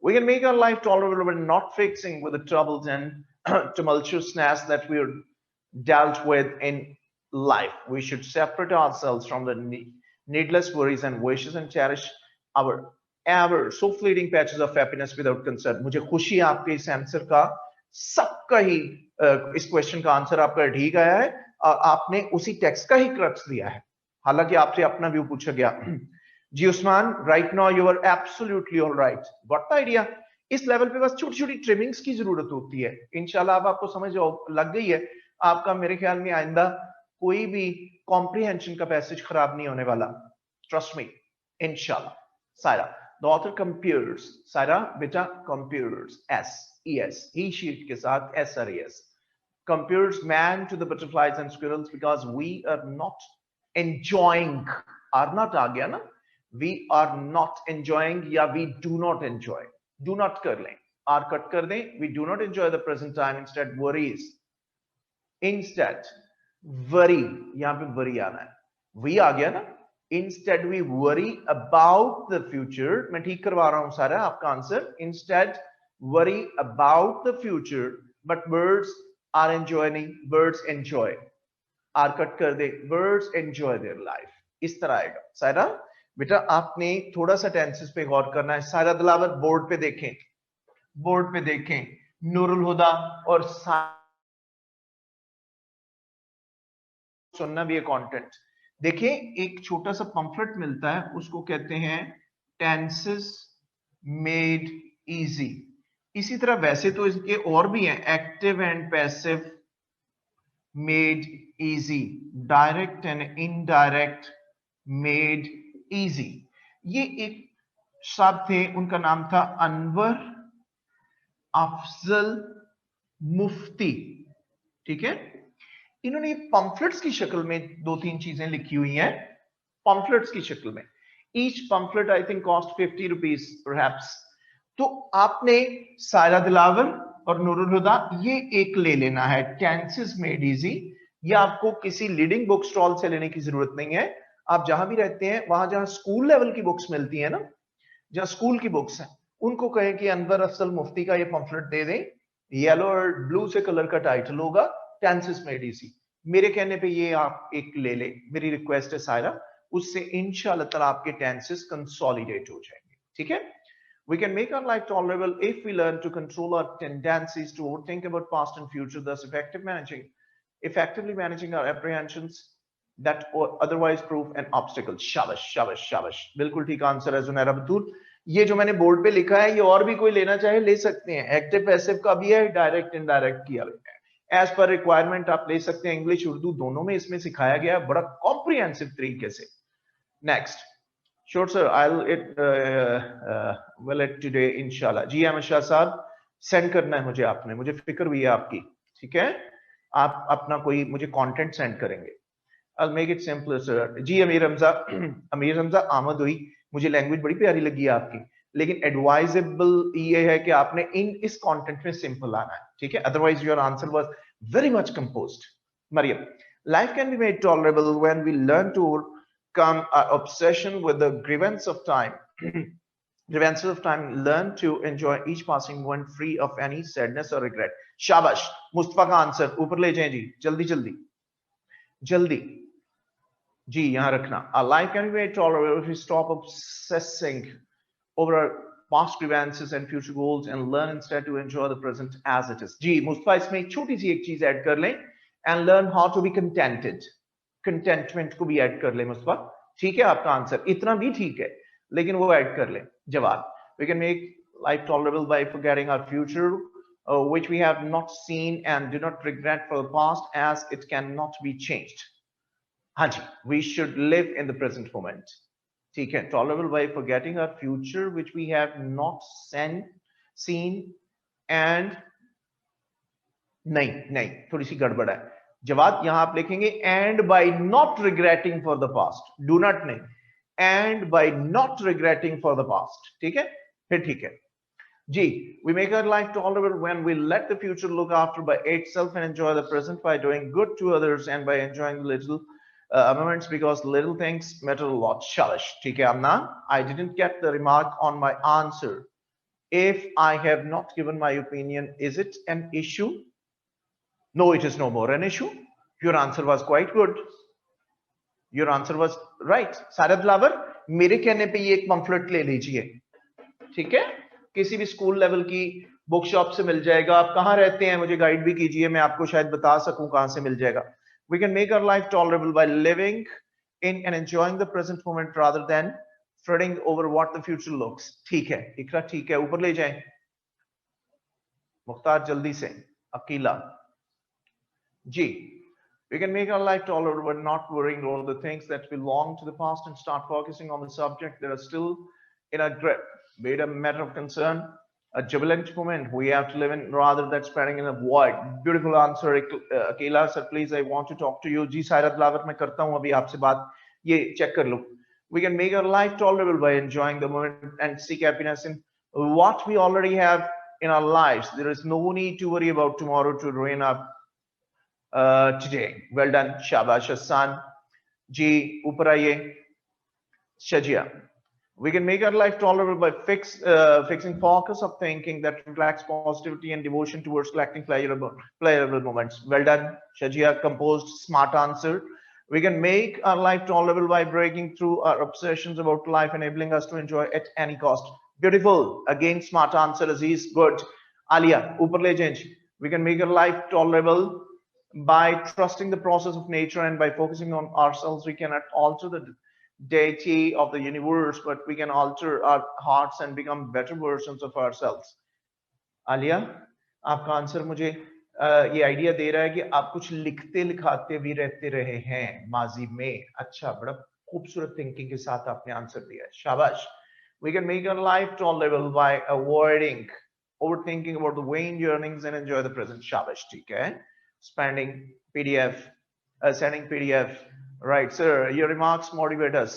We can make our life tolerable when not fixing with the troubles and tumultuousness that we are dealt with in life. We should separate ourselves from the needless worries and wishes and cherish our ever so fleeting patches of happiness without concern. मुझे खुशी है आपके इस answer का, सबका ही इस question का answer आपका ठीक आया है, और आपने उसी टेक्स्ट का ही क्रक्स दिया है, हालांकि आपसे अपना व्यू पूछा गया। जी Usman, right now you are absolutely all right, got the idea. इस लेवल पे बस छोटी छोटी ट्रिमिंग्स की जरूरत होती है, इंशाल्लाह अब आपको समझ लग गई है। आपका मेरे ख्याल में आइंदा कोई भी कॉम्प्रिहेंशन का पैसेज खराब नहीं होने वाला, ट्रस्ट मी, इंशाल्लाह। Saira, the author compares, Saira बेटा compares, S-E-S, he sheet के साथ S-R-E-S, compares man to the butterflies and squirrels because we are not enjoying, are not आ गया ना, we are not enjoying या we do not enjoy, do not कर लें, are cut कर दें, we do not enjoy the present time, instead worries, instead worry, यहाँ पे worry आना है, we आ गया ना, instead we worry about the future, मैं ठीक करवा रहा हूं सारा आपका answer, instead worry about the future, but birds are enjoying, birds enjoy, are cut कर दे, birds enjoy their life, इस तरह आएगा। सायरा बेटा आपने थोड़ा सा टेंसेस पे गौर करना है। सायरा दिलावर बोर्ड पे देखें, बोर्ड पे देखें, नूरुल हुदा और सुनना भी है कंटेंट। देखिए एक छोटा सा पंफलेट मिलता है, उसको कहते हैं टेंसेस मेड इजी। इसी तरह वैसे तो इसके और भी हैं, active and passive made easy, direct and indirect made easy. ये एक साहब थे, उनका नाम था अनवर अफजल मुफ्ती, ठीक है। इन्होंने पंफलेट्स की शक्ल में दो तीन चीजें लिखी हुई हैं, पंफलेट्स की शक्ल में। Each pamphlet I think cost 50 rupees perhaps. तो आपने सायरा दिलावर और नूरुल हुदा ये एक ले लेना है, टेंसेस मेड इजी। ये आपको किसी लीडिंग बुक स्टॉल से लेने की जरूरत नहीं है, आप जहां भी रहते हैं वहां जहां स्कूल लेवल की बुक्स मिलती है ना, जहां स्कूल की बुक्स हैं, उनको कहें कि अनवर अफजल मुफ्ती का ये पंफलेट दे दें, येलो और ब्लू से कलर का टाइटल होगा, टेंसेस मेड इजी। मेरे कहने पे ये आप एक ले ले, मेरी रिक्वेस्ट है सायरा, उससे इंशाल्लाह ताला आपके टेंसेस कंसोलिडेट हो जाएंगे, ठीक है। We can make our life tolerable if we learn to control our tendencies to overthink about past and future, thus effectively managing our apprehensions that otherwise prove an obstacle. शाबाश शाबाश शाबाश, बिल्कुल ठीक answer है जुनैरा बतूल। ये जो मैंने बोर्ड पे लिखा है, ये और भी कोई लेना चाहे ले सकते हैं, एक्टिव पैसिव का भी है, डायरेक्ट इनडायरेक्ट किया गया है, एज पर रिक्वायरमेंट आप ले सकते हैं, इंग्लिश उर्दू दोनों में इसमें सिखाया गया है बड़ा कॉम्प्रिहेंसिव तरीके से। Next, sure sir, I will it today इंशाल्लाह। जी अहमद शाह साहब, सेंड करना है मुझे, आपने, मुझे फिक्र हुई है आपकी, ठीक है, आप अपना कोई मुझे कंटेंट सेंड करेंगे। I'll make it simpler sir। जी अमीर हमजा, अमीर हमजा आमद हुई, मुझे लैंग्वेज बड़ी प्यारी लगी है आपकी, लेकिन एडवाइजेबल ये है कि आपने इस कंटेंट में सिंपल आना है, ठीक है, otherwise your answer was very much composed. Maryam, life can be made tolerable when we learn to come obsession with the grievance of time grievances of time, learn to enjoy each passing moment free of any sadness or regret। शाबाश, मुस्तफा का answer ऊपर ले जाएं जी, जल्दी जल्दी जल्दी जी, यहां रखना। Our life can be made tolerable if we stop obsessing over our past grievances and future goals and learn instead to enjoy the present as it is। जी मुस्तफा, इसमें एक छोटी सी एक चीज ऐड कर लें, and learn how to be contented। Contentment को भी add कर ले मुस्तफा, ठीक है आपका आंसर, इतना भी ठीक है, लेकिन वो ऐड कर ले जवाब. We can make life tolerable by forgetting our future, which we have not seen, and do not regret for the past as it cannot be changed. हाँ जी, we should live in the present moment. ठीक है, tolerable by forgetting our future which we have not seen and नहीं थोड़ी सी गड़बड़ है. जवाब यहां आप लिखेंगे and by not regretting for the past. do not नहीं, and by not regretting for the past. ठीक है, फिर ठीक है जी. We make our life tolerable when we let the future look after by itself and enjoy the present by doing good to others and by enjoying the little moments because little things matter a lot. Shalish. ठीक है Amna, I didn't get the remark on my answer. If I have not given my opinion, is it an issue? No, it is no more an issue. Your answer was quite good. Your answer was right. सारा दिलावर, मेरे कहने पे ये एक pamphlet ले लीजिए, ठीक है, किसी भी स्कूल लेवल की बुक शॉप से मिल जाएगा. आप कहाँ रहते हैं मुझे गाइड भी कीजिए, मैं आपको शायद बता सकूं कहां से मिल जाएगा. We can make our life tolerable by living in and enjoying the present moment rather than fretting over what the future looks. ठीक है इकरा, ठीक है, ऊपर ले जाएं मुख्तार जल्दी से. अकीला जी. We can make our life tolerable by not worrying over the things that belong to the past and start focusing on the subject that are still in our grip. Be it a matter of concern, a jubilant moment we have to live in rather than spreading in a void. Beautiful answer, Akila sir. Please, I want to talk to you. जी सायरा दिलावर, मैं करता हूँ अभी आपसे बात, ये check कर लो. We can make our life tolerable by enjoying the moment and seek happiness in what we already have in our lives. There is no need to worry about tomorrow to ruin our today. Well done, Shabash Hassan. जी ऊपर आइए. Shajia. We can make our life tolerable by fixing focus of thinking that reflects positivity and devotion towards collecting pleasurable moments. Well done, Shajia. Composed, smart answer. We can make our life tolerable by breaking through our obsessions about life, enabling us to enjoy at any cost. Beautiful. Again, smart answer, Aziz. Good. Alia, upar le jaye. We can make our life tolerable by trusting the process of nature and by focusing on ourselves. We cannot alter the deity of the universe, but we can alter our hearts and become better versions of ourselves. Alia, आपका answer मुझे ये idea दे रहा है कि आप कुछ लिखते लिखाते भी रहते रहे हैं माजी में. अच्छा, बड़ा खूबसूरत थिंकिंग के साथ आपने आंसर दिया है, शाबाश. We can make our life tolerable by avoiding overthinking about the vain yearnings and enjoy the present. शाबाश, ठीक है. Sending PDF. Right, sir. Your remarks motivate us.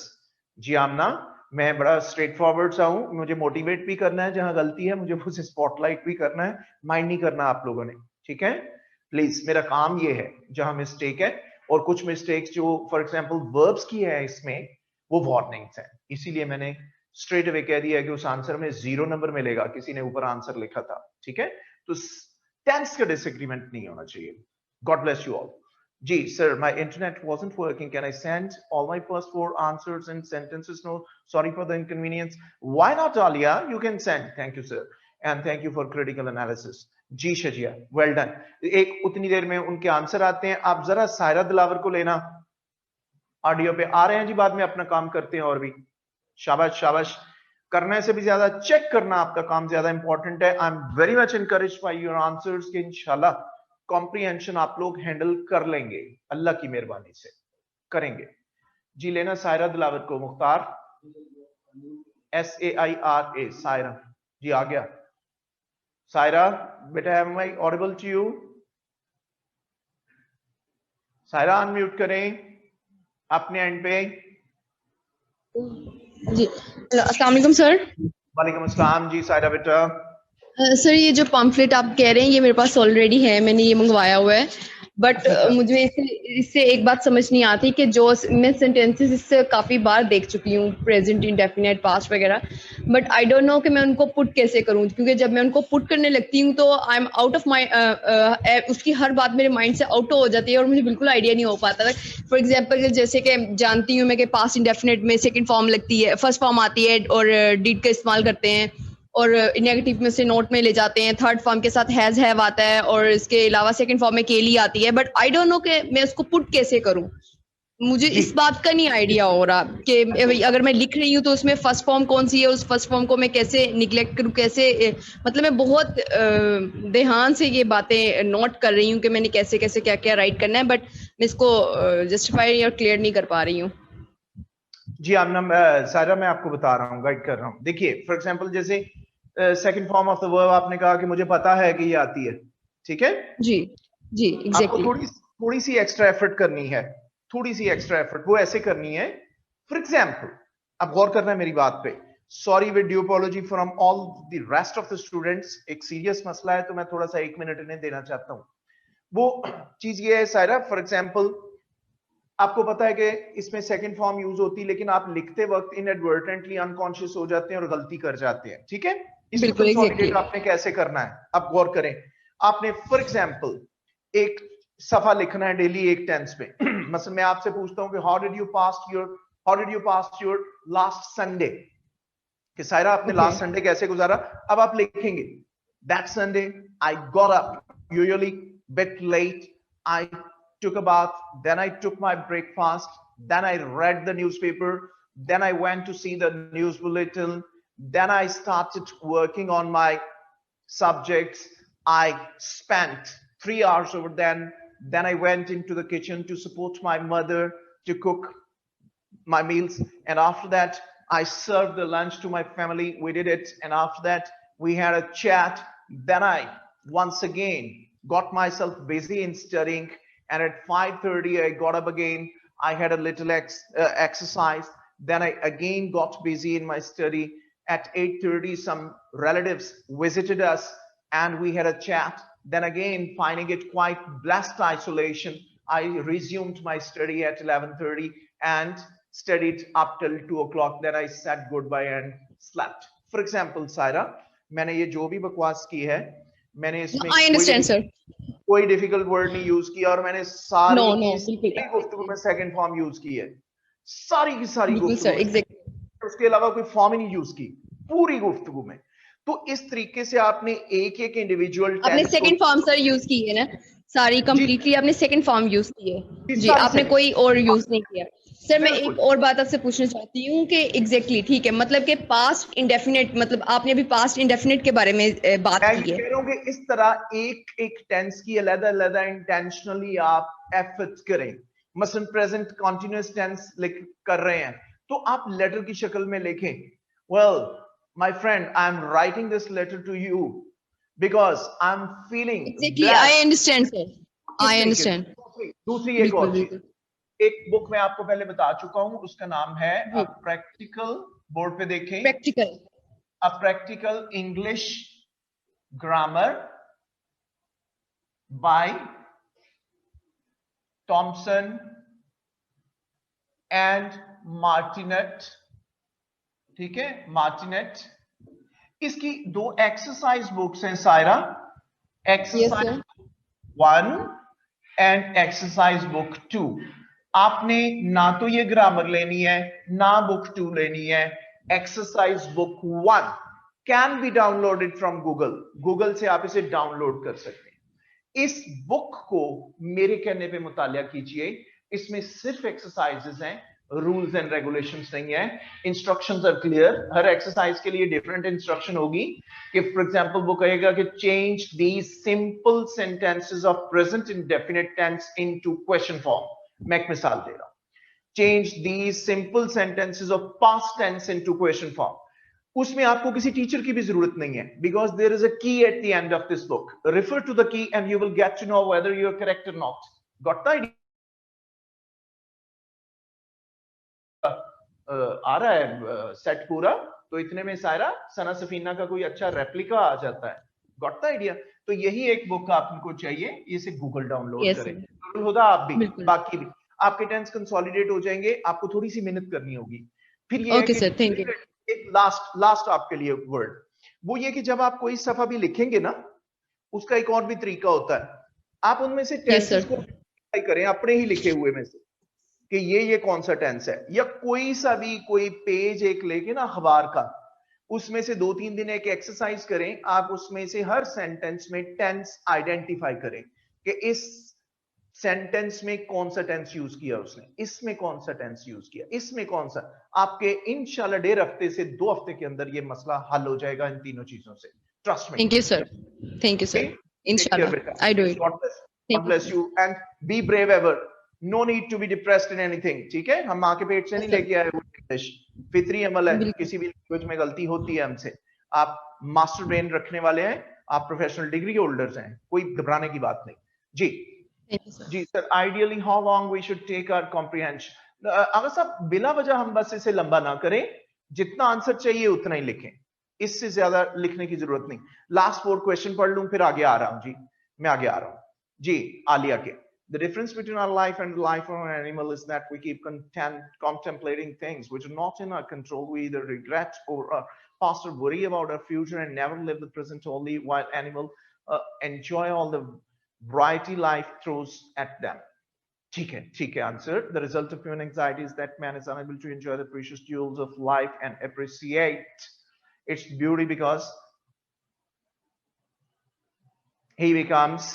जी आमना, मैं बड़ा स्ट्रेट फॉरवर्ड सा हूं, मुझे मोटिवेट भी करना है, जहां गलती है मुझे उसे स्पॉटलाइट भी करना है. माइंड नहीं करना आप लोगों ने, ठीक है. प्लीज, मेरा काम ये है, जहां मिस्टेक है और कुछ मिस्टेक्स जो फॉर एग्जांपल वर्ब्स की है इसमें, वो वार्निंग्स हैं, इसीलिए मैंने स्ट्रेट अवे कह दिया कि उस आंसर में 0 नंबर मिलेगा. किसी ने ऊपर आंसर लिखा था, ठीक है, तो टेंस का डिसएग्रीमेंट नहीं होना चाहिए. God bless you all. Gee, sir, my internet wasn't working. Can I send all my first 4 answers in sentences? No, sorry for the inconvenience. Why not, Alia? You can send. Thank you, sir. And thank you for critical analysis. जी Shazia, well done. एक उतनी देर में उनके answer आते हैं. आप जरा सायरा दिलावर को लेना ऑडियो पे. आ रहे हैं जी, बाद में अपना काम करते हैं. और भी शाबाश शाबाश. करने से भी ज्यादा चेक करना आपका काम ज्यादा इंपॉर्टेंट है. I am very much encouraged by your answers कि इंशाल्लाह कॉम्प्रिहेंशन आप लोग हैंडल कर लेंगे, अल्लाह की मेहरबानी से करेंगे. जी लेना सायरा दिलावर को. मुख्तार, SAIRA, सायरा जी आ गया. सायरा बेटा, am I audible to you? Saira unmute करें अपने एंड पे. जी अस्सलाम वालेकुम सर. वालेकुम अस्सलाम. जी सायरा बेटा. सर ये जो पम्फलेट आप कह रहे हैं ये मेरे पास ऑलरेडी है, मैंने ये मंगवाया हुआ है. बट मुझे इससे एक बात समझ नहीं आती कि जो मैं सेंटेंसेस इससे काफी बार देख चुकी हूँ, प्रेजेंट, इंडेफिनिट, पास्ट वगैरह, बट आई डोंट नो कि मैं उनको पुट कैसे करूँ. क्योंकि जब मैं उनको पुट करने लगती हूँ तो I am out of my, उसकी हर बात मेरे माइंड से आउट हो जाती है और मुझे बिल्कुल आइडिया नहीं हो पाता. फॉर एग्जाम्पल जैसे कि जानती हूँ मैं कि पास्ट इंडेफिनिट में सेकेंड फॉर्म लगती है, फर्स्ट फॉर्म आती है और डिड का इस्तेमाल करते हैं और नेगेटिव में से नोट में ले जाते हैं. थर्ड फॉर्म के साथ हैज हैव आता है और इसके अलावा सेकंड फॉर्म में केली आती है. बट आई डोंट नो कि मैं उसको पुट कैसे करूं. मुझे जी इस बात का नहीं आइडिया हो रहा कि अगर मैं लिख रही हूँ तो उसमें फर्स्ट फॉर्म कौन सी है, उस फर्स्ट फॉर्म को मैं कैसे निग्लेक्ट करूँ, कैसे मतलब मैं बहुत ध्यान से ये बातें नोट कर रही हूँ कि मैंने कैसे कैसे क्या क्या राइट करना है, बट मैं इसको जस्टिफाई और क्लियर नहीं कर पा रही हूँ। जी आमना, सारा मैं आपको बता रहा हूँ, गाइड कर रहा हूँ। देखिए फॉर एग्जांपल जैसे second form of the verb आपने कहा कि मुझे पता है कि ये आती है, ठीक है। जी जी आपको एग्जैक्टली। थोड़ी सी एक्स्ट्रा एफर्ट करनी है, थोड़ी सी एक्स्ट्रा एफर्ट वो ऐसे करनी है। फॉर एग्जांपल अब गौर करना है मेरी बात पे, sorry with due apology from all the rest of the students, एक सीरियस मसला है तो मैं थोड़ा सा 1 मिनट इन्हें देना चाहता हूं। वो चीज ये है सायरा, फॉर एग्जांपल आपको पता है कि इसमें सेकंड फॉर्म यूज होती है, लेकिन आप लिखते वक्त इनएडवर्टेंटली अनकॉन्शियस हो जाते हैं और गलती कर जाते हैं, ठीक है। इसको बिल्कुल एग्जैक्टली। कंसोलिडेट आपने कैसे करना है, आप गौर करें। आपने फॉर एग्जांपल एक सफा लिखना है डेली एक टेंस में मतलब मैं आपसे पूछता हूं कि how did you pass your last Sunday, कि सायरा आपने ओके लास्ट संडे कैसे गुजारा। अब आप लिखेंगे that Sunday I got up usually bit late, I took a bath, then I took my breakfast, then I read the newspaper, then I went to see the news bulletin, then I started working on my subjects. I spent 3 hours over then I went into the kitchen to support my mother to cook my meals, and after that I served the lunch to my family, we did it, and after that we had a chat, then I once again got myself busy in studying, and at 5:30 I got up again, I had a little exercise, then I again got busy in my study. At 8:30 some relatives visited us and we had a chat, then again finding it quite blessed isolation, I resumed my study at 11:30 and studied up till 2 o'clock, then I said goodbye and slept. For example Saira, मैंने ये जो भी बकवास की है, मैंने इसमें I understand sir. कोई डिफिकल्ट वर्ड नहीं यूज किया, और मैंने नो सारी नो की बिल्कुल सारी गुफ्तगू में सेकंड फॉर्म यूज की है, सारी की सारी बिल्कुल गुफ्तगू सर में, एग्जैक्टली। उसके अलावा कोई फॉर्म ही नहीं यूज की पूरी गुफ्तगू में। तो इस तरीके से आपने एक एक इंडिविजुअल आपने टेंस को, सेकंड फॉर्म सर यूज की है ना, सारी जी कंप्लीटली आपने सेकंड फॉर्म यूज की है। जी जी सारी आपने सेकंड, कोई और यूज नहीं किया। सर मैं एक बिल्कुल। और बात आपसे पूछना चाहती हूँ कि एग्जैक्टली ठीक है, मतलब कि पास्ट इंडेफिनिट, मतलब आपने अभी पास्ट इंडेफिनिट के बारे में बात मैं की ये है। कह रहा हूं कि इस तरह एक एक टेंस की अलग अलग इंटेंशनली आप एफर्ट करें। मसलन प्रेजेंट कॉन्टिन्यूअस टेंस लिख कर रहे हैं तो आप लेटर की शक्ल में लिखें, well my friend I am writing this letter to you because I am feeling exactly I blessed. Understand sir. इस आई तरीके से अंडरस्टैंड। दूसरी दूसरी एक बिल्कुल और चीज, बिल्कुल। एक बुक मैं आपको पहले बता चुका हूं, उसका नाम है जी प्रैक्टिकल, बोर्ड पे देखें, practical. A practical English grammar by Thomson and Martinet, ठीक है, मार्टिनेट। इसकी दो एक्सरसाइज बुक्स हैं Saira, yes exercise sir. 1 and exercise book 2। आपने ना तो ये ग्रामर लेनी है ना बुक 2 लेनी है, exercise book 1 can be downloaded from Google, Google से आप इसे डाउनलोड कर सकते हैं। इस बुक को मेरे कहने पे मुतालिया कीजिए, इसमें सिर्फ एक्सरसाइजेस हैं, रूल्स एंड रेगुलेशंस नहीं है, इंस्ट्रक्शंस आर क्लियर। हर एक्सरसाइज के लिए डिफरेंट इंस्ट्रक्शन होगी कि फॉर एग्जांपल वो कहेगा कि change these simple sentences of present indefinite tense into question form. मैं एक मिसाल दे रहा हूं, change these simple sentences of past tense into question form. उसमें आपको किसी टीचर की भी जरूरत नहीं है, because there is a key at the end of this book, refer to the key and you will get to know whether you are correct or not. Got the idea? आ रहा है set पूरा, तो इतने में सारा सना सफीना का कोई अच्छा रेप्लिका आ जाता है। Got the idea? तो यही एक बुक आपको चाहिए, इसे गूगल डाउनलोड यस करें, सर होगा आप भी, बिल्कुल। बाकी भी आपके टेंस कंसोलिडेट हो जाएंगे, आपको थोड़ी सी मेहनत करनी होगी। फिर ये है ओके कि सर थैंक यू। एक लास्ट लास्ट आपके लिए वर्ड, वो ये कि जब आप कोई सफा भी लिखेंगे ना, उसका एक और भी तरीका होता है, आप उनमें से यस टेंसेस सर। को करें अपने ही लिखे हुए में से कि ये कौन सा टेंस है, या कोई सा भी कोई पेज एक लेके ना अखबार का, उसमें से 2-3 दिन एक एक्सरसाइज करें, आप उसमें से हर सेंटेंस में टेंस आइडेंटिफाई करें कि इस सेंटेंस में कौन सा टेंस यूज किया उसने, इसमें कौन सा टेंस यूज किया, इसमें कौन सा। आपके इंशाल्लाह 1.5 हफ्ते से 2 हफ्ते के अंदर ये मसला हल हो जाएगा इन तीनों चीजों से, trust me. Thank you sir, thank you sir, take care इंशाल्लाह बेटा, I do it. God bless you and be brave ever, no need to be depressed in anything, ठीक है। हम माँ के पेट से नहीं लेके आए वो इंग्लिश, फितरी अमल है, किसी भी लैंग्वेज में गलती होती है हमसे। आप मास्टर ब्रेन रखने वाले हैं, आप प्रोफेशनल डिग्री होल्डर्स हैं, कोई घबराने की बात नहीं जी। जी sir, ideally how long we should take our comprehension. अगर साहब बिला वजह हम बस इसे लंबा ना करें, जितना आंसर चाहिए उतना ही लिखें, इससे ज्यादा लिखने की जरूरत नहीं। लास्ट 4 क्वेश्चन पढ़ लूं फिर आगे आ रहा हूं जी, मैं आगे आ रहा हूं जी। आलिया के, the difference between our life and the life of an animal is that we keep contemplating things which are not in our control. We either regret or past or worry about our future and never live the present only, while animal enjoy all the variety life throws at them. ठीक है answer. The result of human anxiety is that man is unable to enjoy the precious jewels of life and appreciate its beauty because he becomes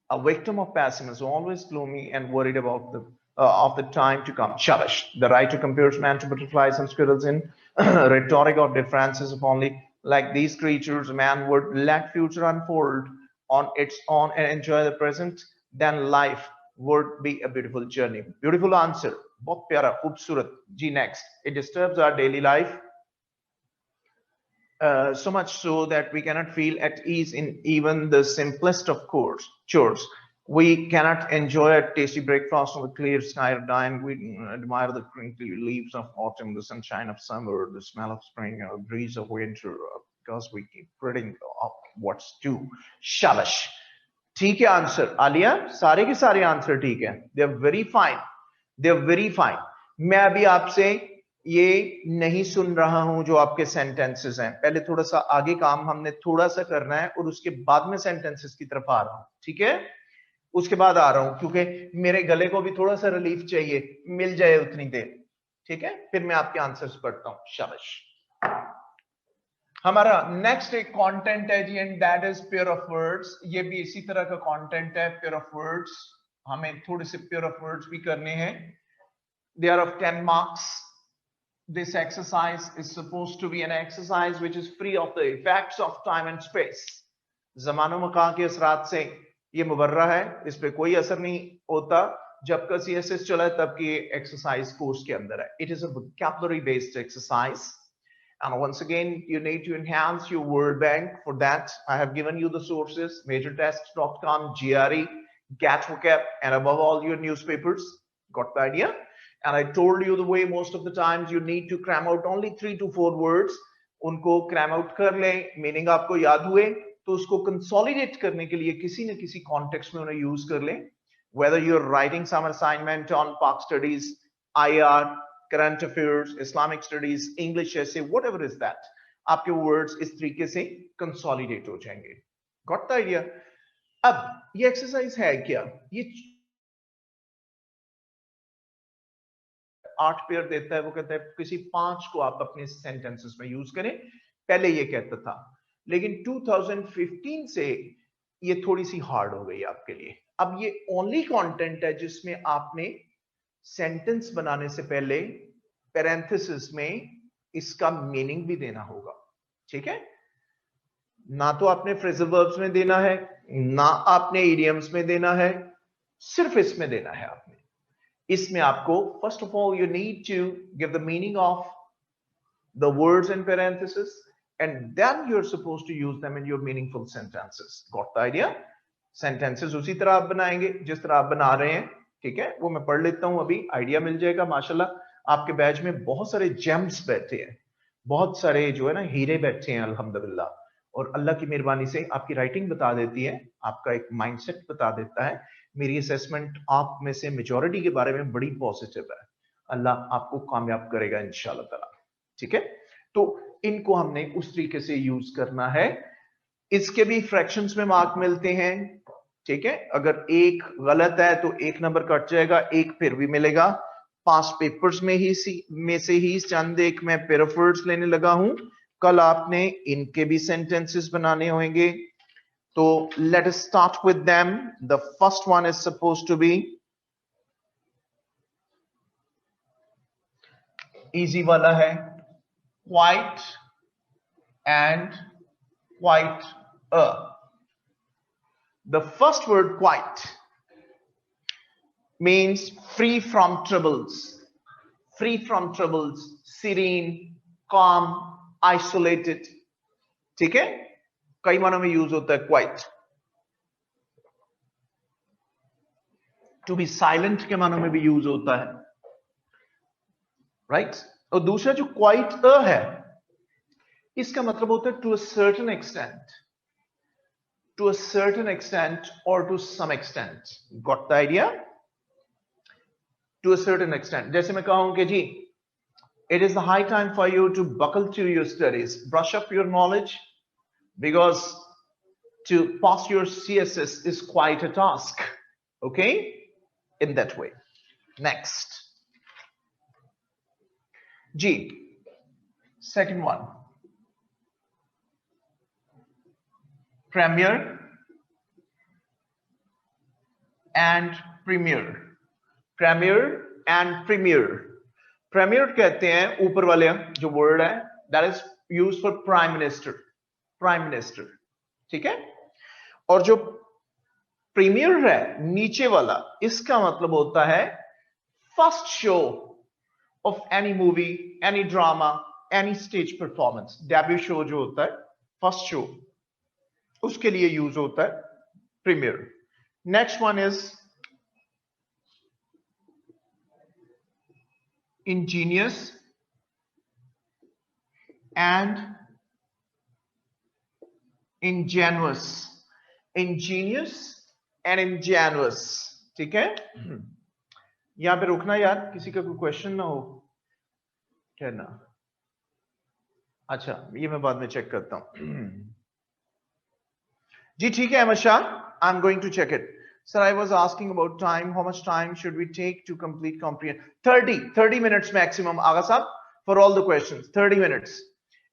a victim of pessimism, always gloomy and worried about the time to come. Shabash. The writer compares man to butterflies and squirrels in rhetoric or differences of only like these creatures, man would let future unfold on its own and enjoy the present, then life would be a beautiful journey. Beautiful answer. बहुत प्यारा, खूबसूरत जी। Next, it disturbs our daily life. So much so that we cannot feel at ease in even the simplest of chores. We cannot enjoy a tasty breakfast on the clear sky or dine. We admire the crinkly leaves of autumn, the sunshine of summer, the smell of spring, or the breeze of winter, because we keep reading of what's due. Shabash. ठीक है answer Alia, सारे के सारे answer ठीक है। They are very fine. They are very fine. मैं अभी आपसे ये नहीं सुन रहा हूं जो आपके सेंटेंसेस हैं, पहले थोड़ा सा आगे काम हमने थोड़ा सा करना है और उसके बाद में सेंटेंसेस की तरफ आ रहा हूं, ठीक है। उसके बाद आ रहा हूं क्योंकि मेरे गले को भी थोड़ा सा रिलीफ चाहिए, मिल जाए उतनी देर, ठीक है। फिर मैं आपके आंसर्स पढ़ता हूं। शाबाश। हमारा नेक्स्ट एक कंटेंट है जी, and that is pair of words. ये भी इसी तरह का कंटेंट है, पेयर ऑफ वर्ड्स। हमें थोड़े से पेयर ऑफ वर्ड्स भी करने हैं। They are of 10 marks. This exercise is supposed to be an exercise which is free of the effects of time and space. ज़मानो मकान के असरात से ये मुबर्रा है, इस पे कोई असर नहीं होता। जब का CSS चला है तब की एक्सरसाइज कोर्स के अंदर है। It is a vocabulary based exercise, and once again you need to enhance your word bank. For that, I have given you the sources: majortests.com, GRE, Get Vocab, and above all your newspapers. Got the idea? And I told you the way most of the times you need to cram out only 3 to 4 words. उनको cram out कर ले, meaning आपको याद हुए तो उसको consolidate करने के लिए किसी न किसी context में उन्हें use कर ले। Whether you're writing some assignment on Pak studies, IR, current affairs, Islamic studies, English essay, whatever is that, आपके words इस तरीके से consolidate हो जाएंगे। Got the idea? अब ये exercise है क्या? ये 8 पेयर देता है, वो कहता है किसी 5 को आप अपने सेंटेंसेस में यूज करें। पहले ये कहता था, लेकिन 2015 से ये थोड़ी सी हार्ड हो गई आपके लिए। अब ये ओनली कंटेंट है जिसमें आपने सेंटेंस बनाने से पहले पैरेंथेसिस में इसका मीनिंग भी देना होगा, ठीक है। ना तो आपने फ्रेजल वर्ब्स में देना है, ना आपने इडियम्स में देना है, सिर्फ इसमें देना है आपने। इसमें आपको first of all you need to give the meaning of the words in parenthesis and then you are supposed to use them in your meaningful sentences. Got the idea? Sentences उसी तरह आप बनाएंगे जिस तरह आप बना रहे हैं, ठीक है। वो मैं पढ़ लेता हूं, अभी आइडिया मिल जाएगा। माशाल्लाह आपके बैच में बहुत सारे जेम्स बैठे हैं, बहुत सारे जो है ना हीरे बैठे हैं अल्हम्दुलिल्लाह। और अल्लाह की मेहरबानी से आपकी राइटिंग बता देती है, आपका एक माइंडसेट बता देता है। मेरी असेसमेंट आप में से मेजॉरिटी के बारे में बड़ी पॉजिटिव है। अल्लाह आपको कामयाब करेगा इंशाल्लाह ताला, ठीक है। तो इनको हमने उस तरीके से यूज करना है। इसके भी फ्रैक्शंस में मार्क मिलते हैं, ठीक है। अगर एक गलत है तो 1 नंबर कट जाएगा, 1 फिर भी मिलेगा। पास पेपर्स में से ही चंद एक मैं पैराफ्रेज लेने लगा हूं। कल आपने इनके भी सेंटेंसेस बनाने होंगे, So let us start with them. The first one is supposed to be easy wala hai, quite and quite a. The first word quite means free from troubles, serene, calm, isolated. ठीक है, कई मानों में use होता है quite. To be silent के मानों में भी यूज होता है, right? और दूसरा जो quite a है, इसका मतलब होता है to a certain extent, to a certain extent or to some extent. Got the idea? To a certain extent. जैसे मैं कहूं कि जी, it is the high time for you to buckle to your studies, brush up your knowledge, because to pass your CSS is quite a task. Okay? In that way. Next. G. Second one. Premier and premier. Premier and premier. Premier कहते हैं ऊपर वाले जो word है, that is used for prime minister. Prime minister. ठीक है? और जो premier है नीचे वाला, इसका मतलब होता है first show of any movie, any drama, any stage performance. Debut show जो होता है, first show, उसके लिए यूज होता है premier. Next one is ingenious and ingenuous. Ingenious and ingenuous. ठीक है, यहां पे रुकना यार, किसी का कोई क्वेश्चन ना हो कहना. अच्छा, ये मैं बाद में चेक करता हूं. जी ठीक है Ahmad Shah, I am going to check it. Sir, I was asking about time. How much time should we take to complete comprehension? 30 minutes maximum, Agha Sahab, for all the questions. 30 minutes.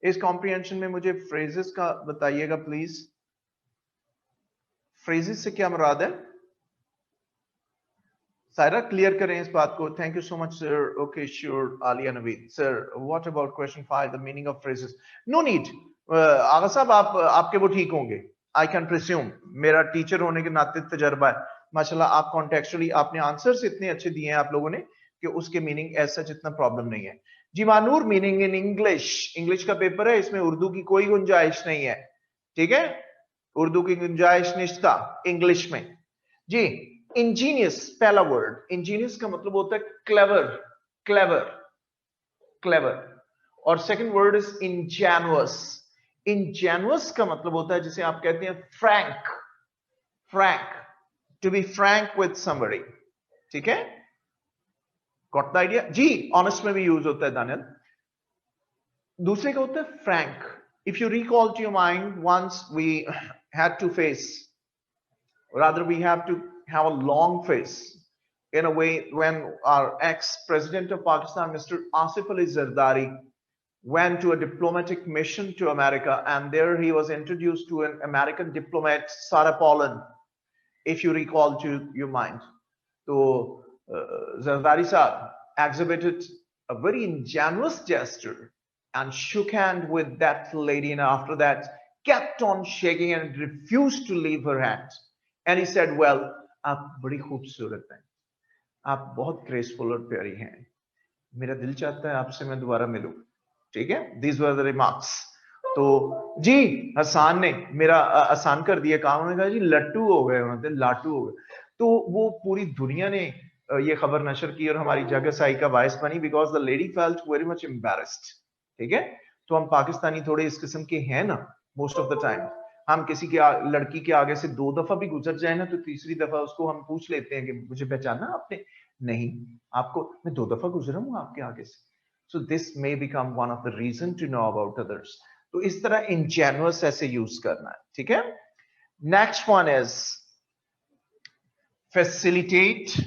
इस comprehension में मुझे phrases का बताइएगा please. Phrases से क्या मुराद है? Saira clear करें इस बात को. Thank you so much, sir. Okay, sure. Alia Naveed. Sir, what about question 5? The meaning of phrases. No need. आगा साहब आपके वो ठीक होंगे. I can presume. मेरा टीचर होने के नाते तजर्बा है. माशाल्लाह आप कॉन्टेक्चुअली आपने आंसर्स इतने अच्छे दिए हैं आप लोगों ने कि उसके मीनिंग ऐसा जितना प्रॉब्लम नहीं है. जी Manur, meaning in English. English का पेपर है, इसमें उर्दू की कोई गुंजाइश नहीं है. ठीक है, उर्दू की गुंजाइश निश्ता इंग्लिश में. जी इंजीनियस पहला वर्ड. इंजीनियस का मतलब होता है क्लेवर, क्लेवर, क्लेवर. और second word is ingenuous. Ingenuous का मतलब होता है जिसे आप कहते हैं frank, frank, to be frank with somebody. ठीक है, गॉट द आइडिया. जी ऑनेस्ट में भी यूज होता है दानियल. दूसरे का होता है frank. If you recall to your mind, once we had to face, rather we have to have a long face in a way when our ex-president of Pakistan, Mr. Asif Ali Zardari, went to a diplomatic mission to America, and there he was introduced to an American diplomat, Sarah Palin, if you recall to your mind. So Zardari Saab exhibited a very ingenuous gesture and shook hand with that lady, and after that kept on shaking and refused to leave her hand. And he said, well, आप बड़ी खूबसूरत हैं, आप बहुत graceful और प्यारी हैं, मेरा दिल चाहता है आपसे मैं दोबारा मिलूं. ठीक है, these were the remarks. तो जी हसान ने मेरा आसान कर दिया काम. उन्होंने कहा जी लट्टू हो गए, उन्होंने लाटू हो गए. तो वो पूरी दुनिया ने ये खबर नशर की और हमारी जगसाई का बायस बनी, because the lady felt very much embarrassed. ठीक है, तो हम पाकिस्तानी थोड़े इस किस्म के हैं ना मोस्ट ऑफ द टाइम. हम किसी के लड़की के आगे से 2 दफा भी गुजर जाए ना, तो तीसरी दफा उसको हम पूछ लेते हैं कि मुझे पहचाना आपने? नहीं, आपको मैं 2 दफा गुजरा हूं आपके आगे से. So this may become one of the reason to know about others. तो इस तरह इंजेनुअस ऐसे यूज करना है. ठीक है. Next one is facilitate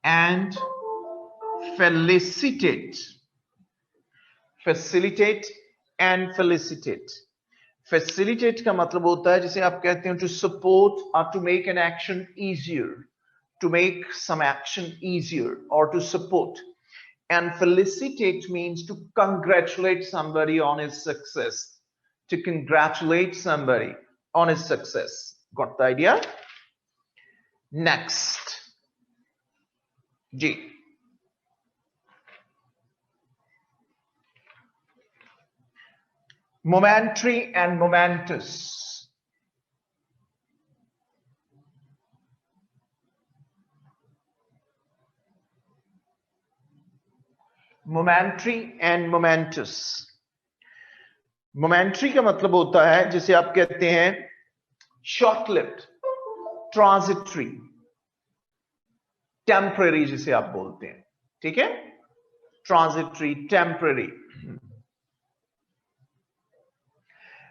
and felicitate. Facilitate and felicitate. Facilitate का मतलब होता है जिसे आप कहते हैं to support or to make an action easier, to make some action easier or to support. And felicitate means to congratulate somebody on his success, to congratulate somebody on his success. Got the idea? Next, G. Momentary and momentous. Momentary and momentous. Momentary का मतलब होता है जिसे आप कहते हैं short-lived, transitory, temporary जिसे आप बोलते हैं, ठीक है? Transitory, temporary.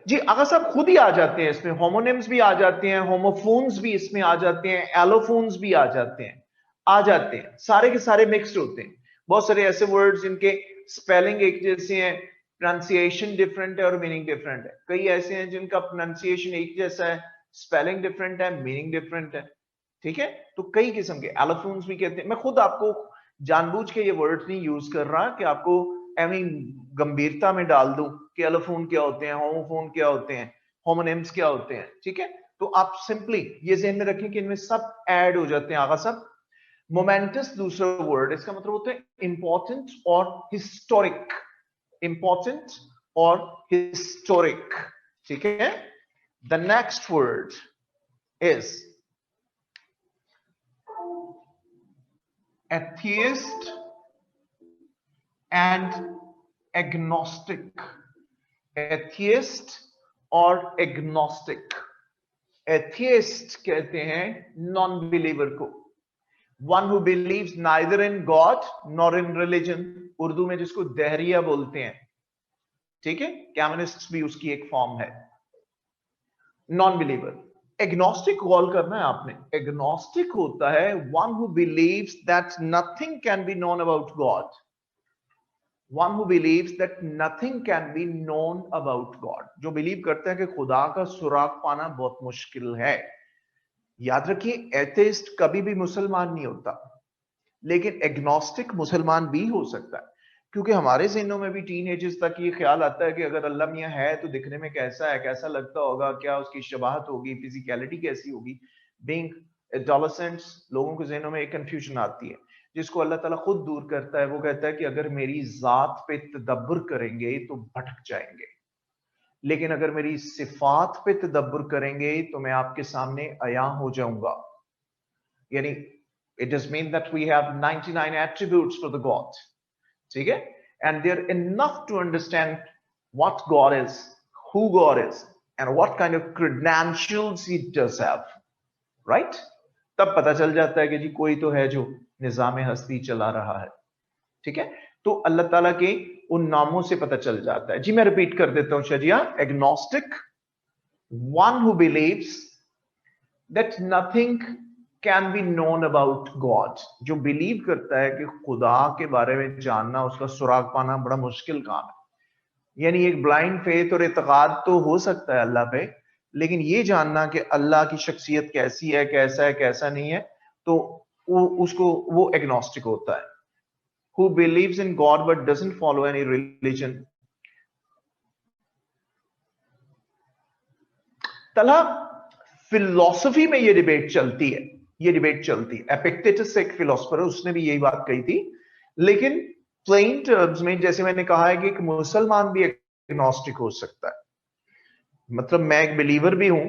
जी आगा साहब खुद ही आ जाते हैं इसमें, होमोनिम्स भी आ जाते हैं, होमोफोन्स भी इसमें आ जाते हैं, एलोफोन्स भी आ जाते हैं, सारे के सारे मिक्स्ड होते हैं। बहुत सारे ऐसे वर्ड्स जिनके स्पेलिंग एक जैसे हैं, प्रोनाउंसिएशन डिफरेंट है और मीनिंग डिफरेंट है। कई ऐसे हैं जिनका प्रोनाउंसिएशन एक जैसा है, स्पेलिंग डिफरेंट है, मीनिंग डिफरेंट है, ठीक है? तो कई किस्म के एलोफोन्स भी कहते हैं। मैं खुद आपको जानबूझ के ये वर्ड नहीं यूज कर रहा कि आपको एवं गंभीरता में डाल दूं कि एलोफोन क्या होते हैं, होमोफोन क्या होते हैं, होमोनिम्स क्या होते हैं, ठीक है? तो आप सिंपली ये ज़हन में रखें कि इनमें सब ऐड हो जाते हैं। आगा सब मोमेंटस दूसरा वर्ड, इसका मतलब होता है इंपॉर्टेंट और हिस्टोरिक, इंपॉर्टेंट और हिस्टोरिक, ठीक है? The next word is atheist and agnostic. Atheist और एग्नोस्टिक। एथियस्ट कहते हैं नॉन बिलीवर को, one who beliefs neither in God nor in religion, Urdu में जिसको दहरिया बोलते हैं, ठीक है? कैमनिस्ट भी उसकी एक फॉर्म है, नॉन बिलीवर। एग्नोस्टिक कॉल करना है आपने। एग्नोस्टिक होता है one who believes that nothing can be known about God, one who believes that nothing can be known about God, जो बिलीव करते हैं कि खुदा का सुराग पाना बहुत मुश्किल है। याद रखिए एथिस्ट कभी भी मुसलमान नहीं होता, लेकिन एग्नोस्टिक मुसलमान भी हो सकता है, क्योंकि हमारे ज़हनों में भी टीनेजर्स तक ये ख्याल आता है कि अगर अल्लाह मियां है तो दिखने में कैसा है, कैसा लगता होगा, क्या उसकी शबाहत होगी, फिजिकलिटी कैसी होगी। बीइंग एडोलेसेंट्स, लोगों के ज़हनों में एक कंफ्यूजन आती है जिसको अल्लाह ताला खुद दूर करता है। वो कहता है कि अगर मेरी जात पे तदब्बर करेंगे तो भटक जाएंगे, लेकिन अगर मेरी सिफात पे तदब्बर करेंगे तो मैं आपके सामने अया हो जाऊंगा। यानी it does mean that we have 99 attributes for the God, ठीक है? And they're enough to understand what God is, who God is, and what kind of credentials he does have, right? तब पता चल जाता है कि जी कोई तो है जो निजाम हस्ती चला रहा है, ठीक है? तो अल्लाह ताला के उन नामों से पता चल जाता है। जी मैं रिपीट कर देता हूं Shazia. Agnostic, one who believes that nothing can be known about God, जो बिलीव करता है कि खुदा के बारे में जानना, उसका सुराग पाना बड़ा मुश्किल काम है। यानी एक ब्लाइंड फेथ और इत्तेकाद तो हो सकता है अल्लाह पे, लेकिन ये जानना कि अल्लाह की शख्सियत कैसी है, कैसा है, कैसा नहीं है, तो वो एग्नोस्टिक होता है। Who believes in God but doesn't follow any religion. तला फिलॉसफी में ये डिबेट चलती है, एपिक्टेटस एक फिलोसफर है, उसने भी यही बात कही थी। लेकिन प्लेन टर्म्स में जैसे मैंने कहा है कि एक मुसलमान भी एग्नोस्टिक हो सकता है, मतलब मैं एक बिलीवर भी हूं,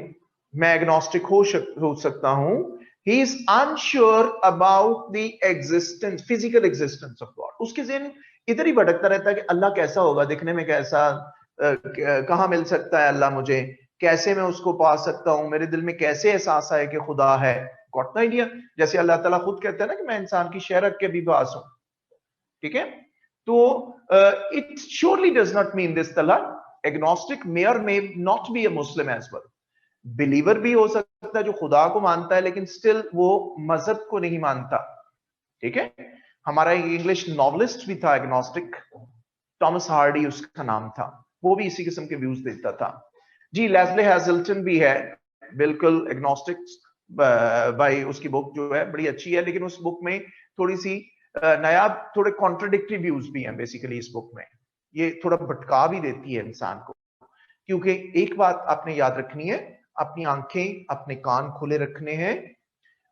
मैं एग्नोस्टिक हो सकता हूं। He is unsure about the existence, physical existence of God. उसके ज़हन इधर ही भटकता रहता है कि अल्लाह कैसा होगा, दिखने में कैसा, कहाँ मिल सकता है अल्लाह मुझे, कैसे मैं उसको पा सकता हूँ, मेरे दिल में कैसे एहसास है कि खुदा है। Got the idea? जैसे अल्लाह ताला खुद कहता है ना कि मैं इंसान की शहरत के भी बास हूँ, ठीक है? तो it surely does not mean this तला। Agnostic may or may not be a Muslim as well. Believer भी हो सकता है जो खुदा को मानता है, लेकिन स्टिल वो मजहब को नहीं मानता, ठीक है? हमारा एक इंग्लिश नॉवलिस्ट भी था एग्नोस्टिक, टॉमस हार्डी उसका नाम था, वो भी इसी किस्म के व्यूज देता था। जी लेस्ले हैजल्टन भी है, बिल्कुल एग्नोस्टिक्स भाई, उसकी बुक जो है बड़ी अच्छी है, लेकिन उस बुक में थोड़ी सी नया, थोड़े कॉन्ट्रडिक्टरी व्यूज भी हैं बेसिकली इस बुक में। ये थोड़ा भटका भी देती है इंसान को, क्योंकि एक बात आपने याद रखनी है, अपनी आंखें अपने कान खुले रखने हैं।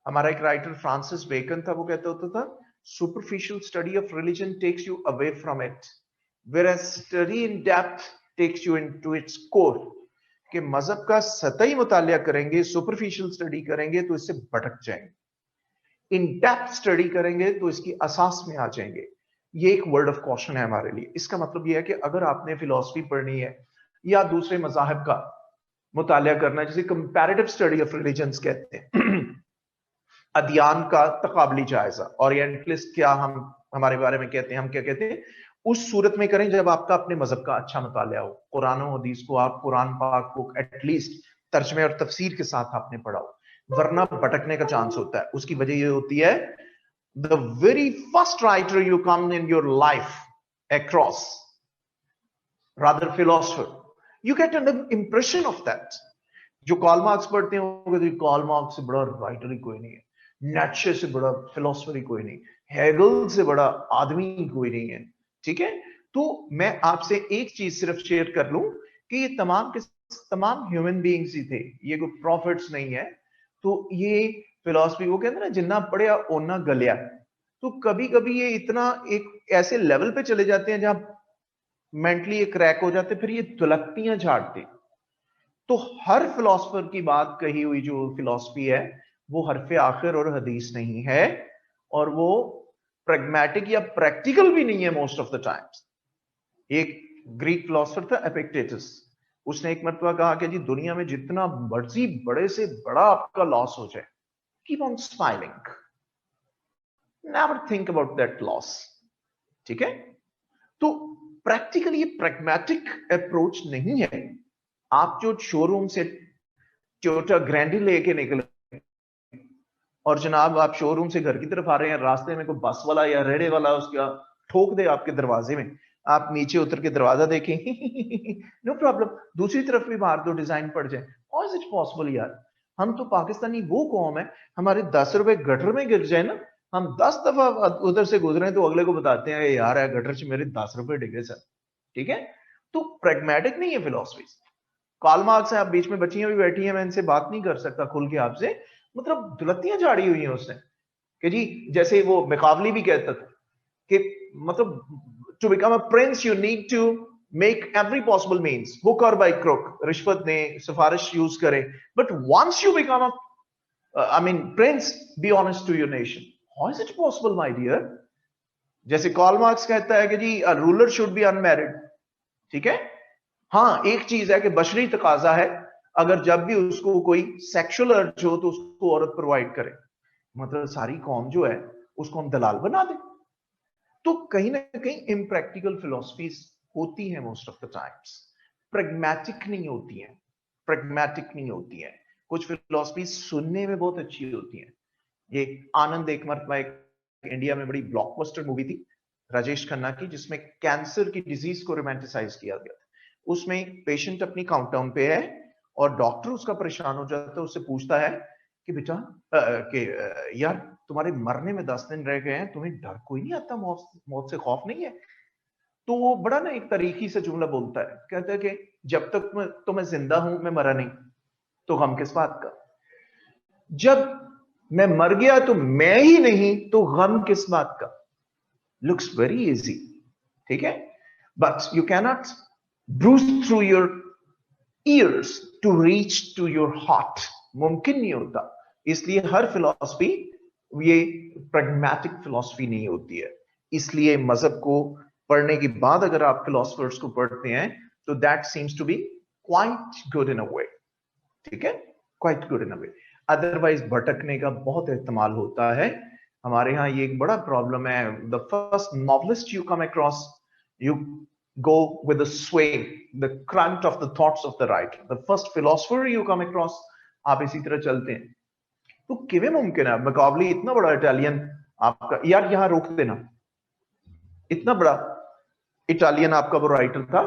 हमारा एक राइटर फ्रांसिस बेकन था, वो कहता होता था superficial study of religion takes you away from it, whereas study in depth takes you into its core। कि मजहब का सतही मुतालिया करेंगे, सुपरफिशियल स्टडी करेंगे तो इससे भटक जाएंगे, इन डेप्थ स्टडी करेंगे तो इसकी असास में आ जाएंगे। ये एक वर्ड ऑफ कॉशन है हमारे लिए। इसका मतलब ये है कि अगर आपने फिलॉसफी पढ़नी है या दूसरे मजाहब का मुतालिया करना है, जिसे कंपैरेटिव स्टडी ऑफ रिलीजन्स कहते हैं, अदियान का तकाबली जायजा, ओरिएंटलिस्ट क्या हम हमारे बारे में कहते हैं, हम क्या कहते हैं, उस सूरत में करें जब आपका अपने मजहब का अच्छा मुतालिया हो। कुरान और हदीस को आप कुरान पाक को एटलीस्ट तर्जमे और तफसीर के साथ आपने पढ़ा हो, वरना भटकने का चांस होता है। उसकी वजह ये होती है, the very first writer you come in your life across, rather philosopher, you get an impression of that. जो कार्ल मार्क्स पढ़ते हैं, कार्ल मार्क्स से बड़ा राइटर ही कोई नहीं है, नीत्शे से बड़ा फिलोसफर ही कोई नहीं, हेगल से बड़ा आदमी ही कोई नहीं है। ठीक है, तो मैं आपसे एक चीज सिर्फ शेयर कर लूं कि ये तमाम के तमाम ह्यूमन बीइंग्स ही थे, ये कोई प्रॉफिट्स नहीं है। तो ये फिलॉसफी वो कहते हैं ना, जिन्ना पढ़िया ओना गलिया। तो कभी कभी ये इतना एक ऐसे लेवल पे चले जाते हैं जहां मेंटली ये क्रैक हो जाते, फिर ये दुलकतियां झाड़ते। तो हर फिलोसफर की बात कही हुई जो फिलॉसफी है वो हरफे आखिर और हदीस नहीं है, और वो प्रैग्मेटिक या प्रैक्टिकल भी नहीं है मोस्ट ऑफ द टाइम्स। एक ग्रीक फिलोसफर था एपिक्टेटस, उसने एक मरतबा कहा कि जी दुनिया में जितना मर्जी बड़े से बड़ा आपका लॉस हो जाए, keep on smiling, never think about that loss. ठीक है, तो प्रैक्टिकली ये प्रैग्मेटिक अप्रोच नहीं है। आप जो शोरूम से टोयोटा ग्रैंडी लेके निकले और जनाब आप शोरूम से घर की तरफ आ रहे हैं, रास्ते में कोई बस वाला या रेड़े वाला उसका ठोक दे आपके दरवाजे में, आप नीचे उतर के दरवाजा देखें, नो प्रॉब्लम, दूसरी तरफ भी मार दो, डिजाइन पड़ जाए। हाउ इज इट पॉसिबल यार? हम तो पाकिस्तानी वो कौम है, हमारे 10 रुपए गटर में गिर जाए ना, हम 10 दफा उधर से गुजरे तो अगले को बताते हैं यार है गटर से मेरे 10 रुपए डिगे सर। ठीक है, तो प्रैग्मेटिक नहीं है फिलॉसफी। कार्ल मार्क्स है, आप बीच में बच्चियां भी बैठी हैं, मैं इनसे बात नहीं कर सकता खुल के आपसे, मतलब दुलतियां झाड़ी हुई हैं उसने कि जी, जैसे वो मैकावली भी कहता था कि मतलब to become a prince you need to make every possible means, hook or by crook, रिश्वत ने सिफारिश यूज करे, but once you become a prince, be honest to your nation. How is it possible my dear? जैसे Karl Marx कहता है कि जी a ruler should be unmarried. ठीक है, हाँ एक चीज है कि बशरी तकाजा है, अगर जब भी उसको कोई सेक्सुअल अर्ज हो तो उसको औरत प्रोवाइड करे, मतलब सारी कौम जो है उसको हम दलाल बना दें। तो कहीं ना कहीं इम्प्रैक्टिकल फिलॉसफीज होती है most of the times, pragmatic नहीं होती हैं, प्रैग्मेटिक नहीं होती हैं। कुछ फिलॉसफी सुनने में बहुत अच्छी होती हैं। ये आनंद एक मरतबा एक इंडिया में बड़ी ब्लॉकबस्टर मूवी थी राजेश खन्ना की, जिसमें कैंसर की डिजीज को रोमांटिसाइज किया गया था। उसमें पेशेंट अपनी काउंटडाउन पे है और डॉक्टर उसका परेशान हो जाता है, उससे पूछता है कि बेटा यार तुम्हारे मरने में 10 दिन रह गए हैं, तुम्हें डर कोई नहीं आता, मौत से खौफ नहीं है? तो वो बड़ा ना एक तरीकी से जुमला बोलता है, कहता है कि जब तक मैं जिंदा हूं मैं मरा नहीं, तो गम किस बात का? जब मैं मर गया तो मैं ही नहीं, तो गम किस बात का? लुक्स वेरी इजी, ठीक है, but you cannot bruise through your ears to reach to your heart, मुमकिन नहीं होता। इसलिए हर फिलॉसफी ये प्रैग्मेटिक फिलॉसफी नहीं होती है। इसलिए मजहब को पढ़ने के बाद अगर आप फिलोसफर्स को पढ़ते हैं तो that seems to be quite good in a way. ठीक है, quite good in a way, otherwise भटकने का बहुत एहतमाल होता है। हमारे यहाँ ये एक बड़ा प्रॉब्लम है, the first novelist you come across, you go with the sway, the current of the thoughts of the writer. The first philosopher you come across, आप इसी तरह चलते हैं। तो किਵੇਂ मुमकिन है? मैकावली इतना बड़ा इटालियन आपका, यार यहाँ रोक देना, इतना बड़ा इटालियन आपका वो राइटर था,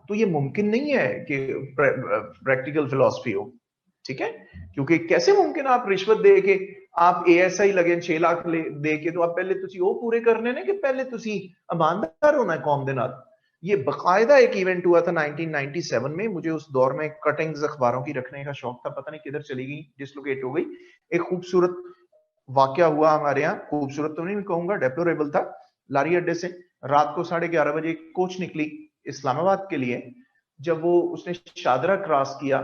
तो ये मुमकिन नहीं है कि प्रैक्टिकल फिलॉसफी हो, ठीक है? क्योंकि कैसे मुमकिन आप रिश्वत दे के आप ASI लगे 6 लाख दे के, तो आप पहले तुसी वो पूरे करने ने कि पहले तुसी ईमानदार होना है कौम दे नाल। ये बकायदा एक इवेंट हुआ था 1997 में। मुझे उस दौर में कटिंग्स अखबारों की रखने का शौक था, पता नहीं किधर चली गई, डिसलोकेट हो गई। एक खूबसूरत वाकया हुआ हमारे यहाँ, खूबसूरत तो नहीं कहूंगा, डेप्लोरेबल था। लारी अड्डे से रात को 11:30 बजे कोच निकली इस्लामाबाद के लिए। जब वो उसने शादरा क्रॉस किया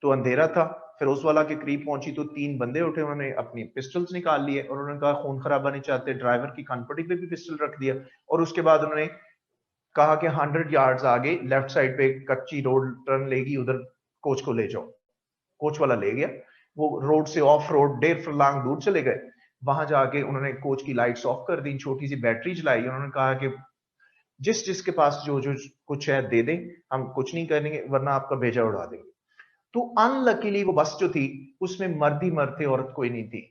तो अंधेरा था। फिरोजवाला के करीब पहुंची तो 3 बंदे उठे, उन्होंने अपनी पिस्टल्स निकाल लिए और उन्होंने कहा खून खराबा नहीं चाहते। ड्राइवर की कानपट्टी पे भी पिस्टल रख दिया और उसके बाद उन्होंने कहा कि 100 यार्ड्स आगे लेफ्ट साइड पे कच्ची रोड टर्न लेगी, उधर कोच को ले जाओ। कोच वाला ले गया, वो रोड से ऑफ रोड 1.5 फुरलांग दूर चले गए। वहां जाके उन्होंने कोच की लाइट्स ऑफ कर दी, छोटी सी बैटरी चलाई। उन्होंने कहा कि जिसके पास जो जो कुछ है दे दें, हम कुछ नहीं करेंगे वरना आपका भेजा उड़ा देंगे। तो अनलकीली वो बस जो थी उसमें मर्द ही मर्द थे, औरत कोई नहीं थी।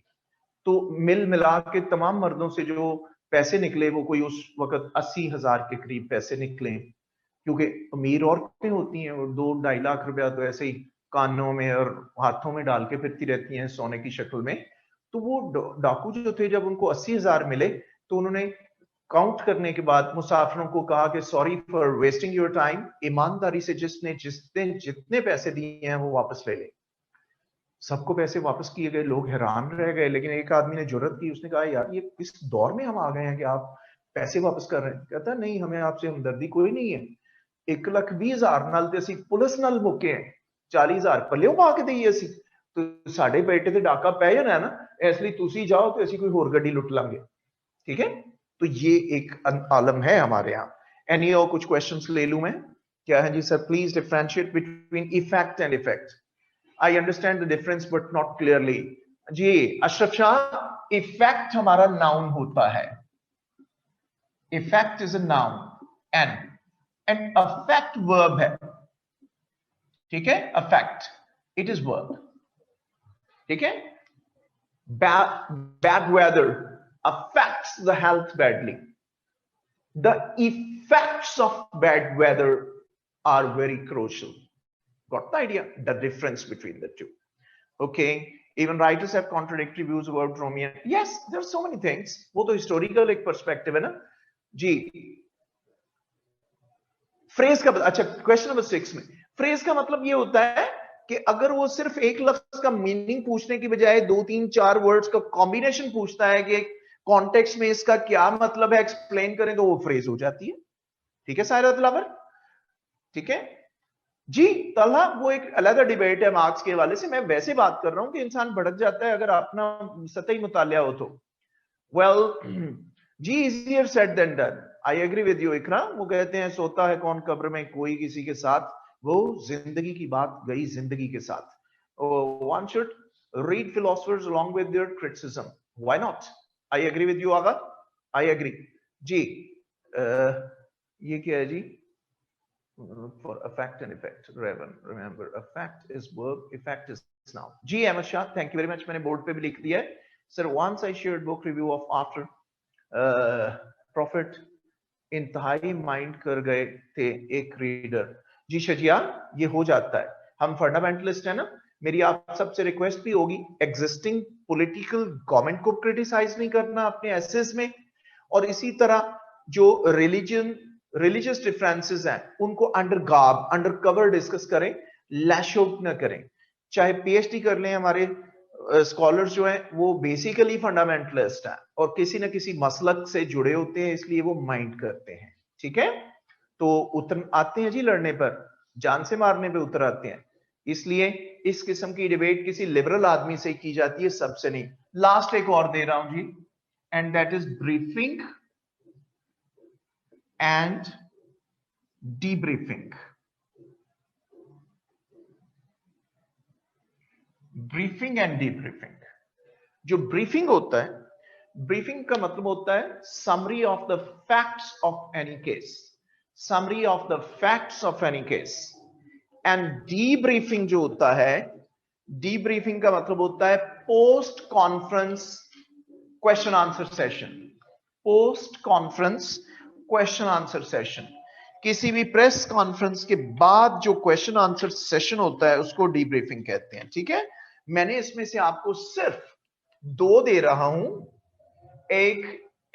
तो मिल मिला के तमाम मर्दों से जो पैसे निकले वो कोई उस वक्त 80,000 के करीब पैसे निकले, क्योंकि अमीर औरतें होती हैं और 2-2.5 लाख रुपया तो ऐसे ही कानों में और हाथों में डाल के फिरती रहती हैं सोने की शक्ल में। तो वो डाकू जो थे, जब उनको 80,000 मिले तो उन्होंने काउंट करने के बाद मुसाफिरों को कहा कि sorry for wasting your time, ईमानदारी से जिसने जितने पैसे दिए हैं वो वापस ले ले। सबको पैसे वापस किए गए, लोग हैरान रह गए। लेकिन एक आदमी ने जुर्रत की, उसने कहा यार ये इस दौर में हम आ गए हैं कि आप पैसे वापस कर रहे हैं। कहता नहीं, हमें आपसे हमदर्दी कोई नहीं है। 1,20,000 नाल ते असी पुलिस नाल मुके हैं, 40,000 पल्लियों पा के दईए असी, तो साडे बेटे ते डाका पै जाना है ना, इसलिए तुसी जाओ तो असी कोई होर गड्डी लुट लांगे। ठीक है, तो ये एक आलम है हमारे यहाँ। एनी और कुछ क्वेश्चंस ले लूं मैं? क्या है जी सर? Please differentiate between effect and effect. I understand the difference but not clearly. जी अशरफ शाह, इफेक्ट हमारा नाउन होता है, effect is a noun and affect verb है। ठीक है, अफेक्ट इट इज वर्ब। ठीक है, bad weather affects the health badly. The effects of bad weather are very crucial. Got the idea? The difference between the two. Okay. Even writers have contradictory views about Romeo. Yes, there are so many things. वो तो historical एक perspective है ना जी। phrase का अच्छा, question number 6 में phrase का मतलब ये होता है कि अगर वो सिर्फ एक लफ्ज का मीनिंग पूछने की बजाय 2, 3, 4 वर्ड्स का कॉम्बिनेशन पूछता है कि कॉन्टेक्स्ट में इसका क्या मतलब है, एक्सप्लेन करें, तो वो फ्रेज हो जाती है। ठीक है सायरा दिलावर? ठीक है जी तलहा, वो एक अलग डिबेट है मार्क्स के हवाले से। मैं वैसे बात कर रहा हूं कि इंसान भड़क जाता है अगर अपना सतही मुतालिया हो तो। वेल जी, easier said than done. I agree with you Iqra. वो कहते हैं सोता है कौन कब्र में कोई किसी के साथ, वो जिंदगी की बात गई जिंदगी के साथ। One should read philosophers along with their criticism, why not? I agree with you Agha, I agree जी। ये क्या है जी? For affect and effect, remember affect is verb, effect is noun. जी Ahmad Shah, thank you very much. मैंने board पे भी लिख दिया है sir. Once I shared book review of after profit, इंतहाई माइंड कर गए थे एक रीडर। जी शजिया, ये हो जाता है, हम फंडामेंटलिस्ट है ना। मेरी आप सबसे रिक्वेस्ट भी होगी, एग्जिस्टिंग पॉलिटिकल गवर्नमेंट को क्रिटिसाइज नहीं करना अपने एसेस में, और इसी तरह जो रिलीजियस डिफरेंसेस हैं उनको अंडर कवर डिस्कस करें, लैश आउट न करें। चाहे पीएचडी कर लें, हमारे स्कॉलर्स जो हैं वो बेसिकली फंडामेंटलिस्ट हैं और किसी न किसी मसलक से जुड़े होते हैं, इसलिए वो माइंड करते हैं। ठीक है, तो उतर आते हैं जी लड़ने पर, जान से मारने पे उतर आते हैं। इसलिए इस किस्म की डिबेट किसी लिबरल आदमी से की जाती है, सबसे नहीं। लास्ट एक और दे रहा हूं जी, and that is briefing and debriefing. Briefing and debriefing. जो ब्रीफिंग होता है, ब्रीफिंग का मतलब होता है summary of the facts of any case, summary of the facts of any case. And debriefing जो होता है, डीब्रीफिंग का मतलब होता है post conference question answer session, post conference question answer session. किसी भी प्रेस कॉन्फ्रेंस के बाद जो क्वेश्चन आंसर सेशन होता है उसको डीब्रीफिंग कहते हैं, ठीक है। मैंने इसमें से आपको सिर्फ 2 दे रहा हूं, एक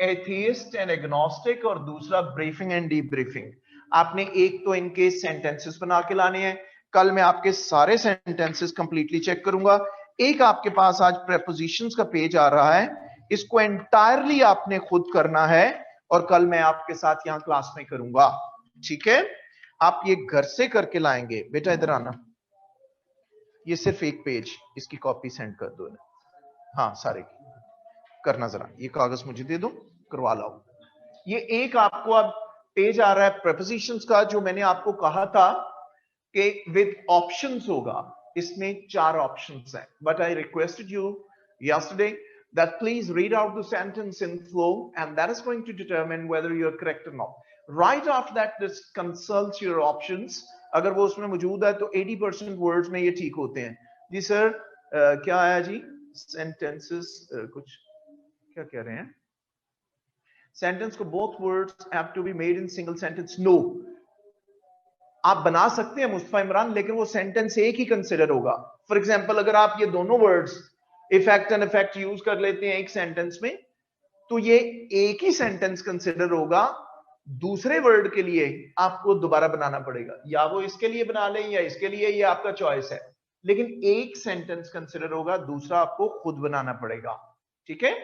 एथियस्ट एंड एग्नोस्टिक और दूसरा ब्रीफिंग एंड डीब्रीफिंग। आपने एक तो इनके सेंटेंसेस बना के लाने हैं, कल मैं आपके सारे सेंटेंसेस कंप्लीटली चेक करूंगा। एक आपके पास आज प्रेपोजिशंस का पेज आ रहा है, इसको एंटायरली आपने खुद करना है और कल मैं आपके साथ यहां क्लास में करूंगा, ठीक है। आप ये घर से करके लाएंगे। बेटा इधर आना, ये सिर्फ एक पेज, इसकी कॉपी सेंड कर दो। हाँ सारे करना, जरा ये कागज मुझे दे दो, करवा लाओ। ये एक आपको अब पेज आ रहा है प्रेपोजिशंस का, जो मैंने आपको कहा था कि विद ऑप्शंस होगा। इसमें 4 ऑप्शंस हैं, but I requested you yesterday that please read out the sentence in flow and that is going to determine whether you are correct or not. Right after that, this consults your options. अगर वो उसमें मौजूद है तो 80% words में ये ठीक होते हैं। जी सर, क्या आया जी? सेंटेंसेस कुछ क्या कह रहे हैं? सेंटेंस को both words have to be made in single sentence. No, आप बना सकते हैं मुस्तफा इमरान, लेकिन वो सेंटेंस एक ही कंसिडर होगा। फॉर एग्जाम्पल, अगर आप ये दोनों words effect and effect use कर लेते हैं एक सेंटेंस में, तो ये एक ही सेंटेंस कंसिडर होगा। दूसरे वर्ड के लिए आपको दोबारा बनाना पड़ेगा, या वो इसके लिए बना लें या इसके लिए, ये आपका चॉइस है, लेकिन एक सेंटेंस कंसिडर होगा, दूसरा आपको खुद बनाना पड़ेगा, ठीक है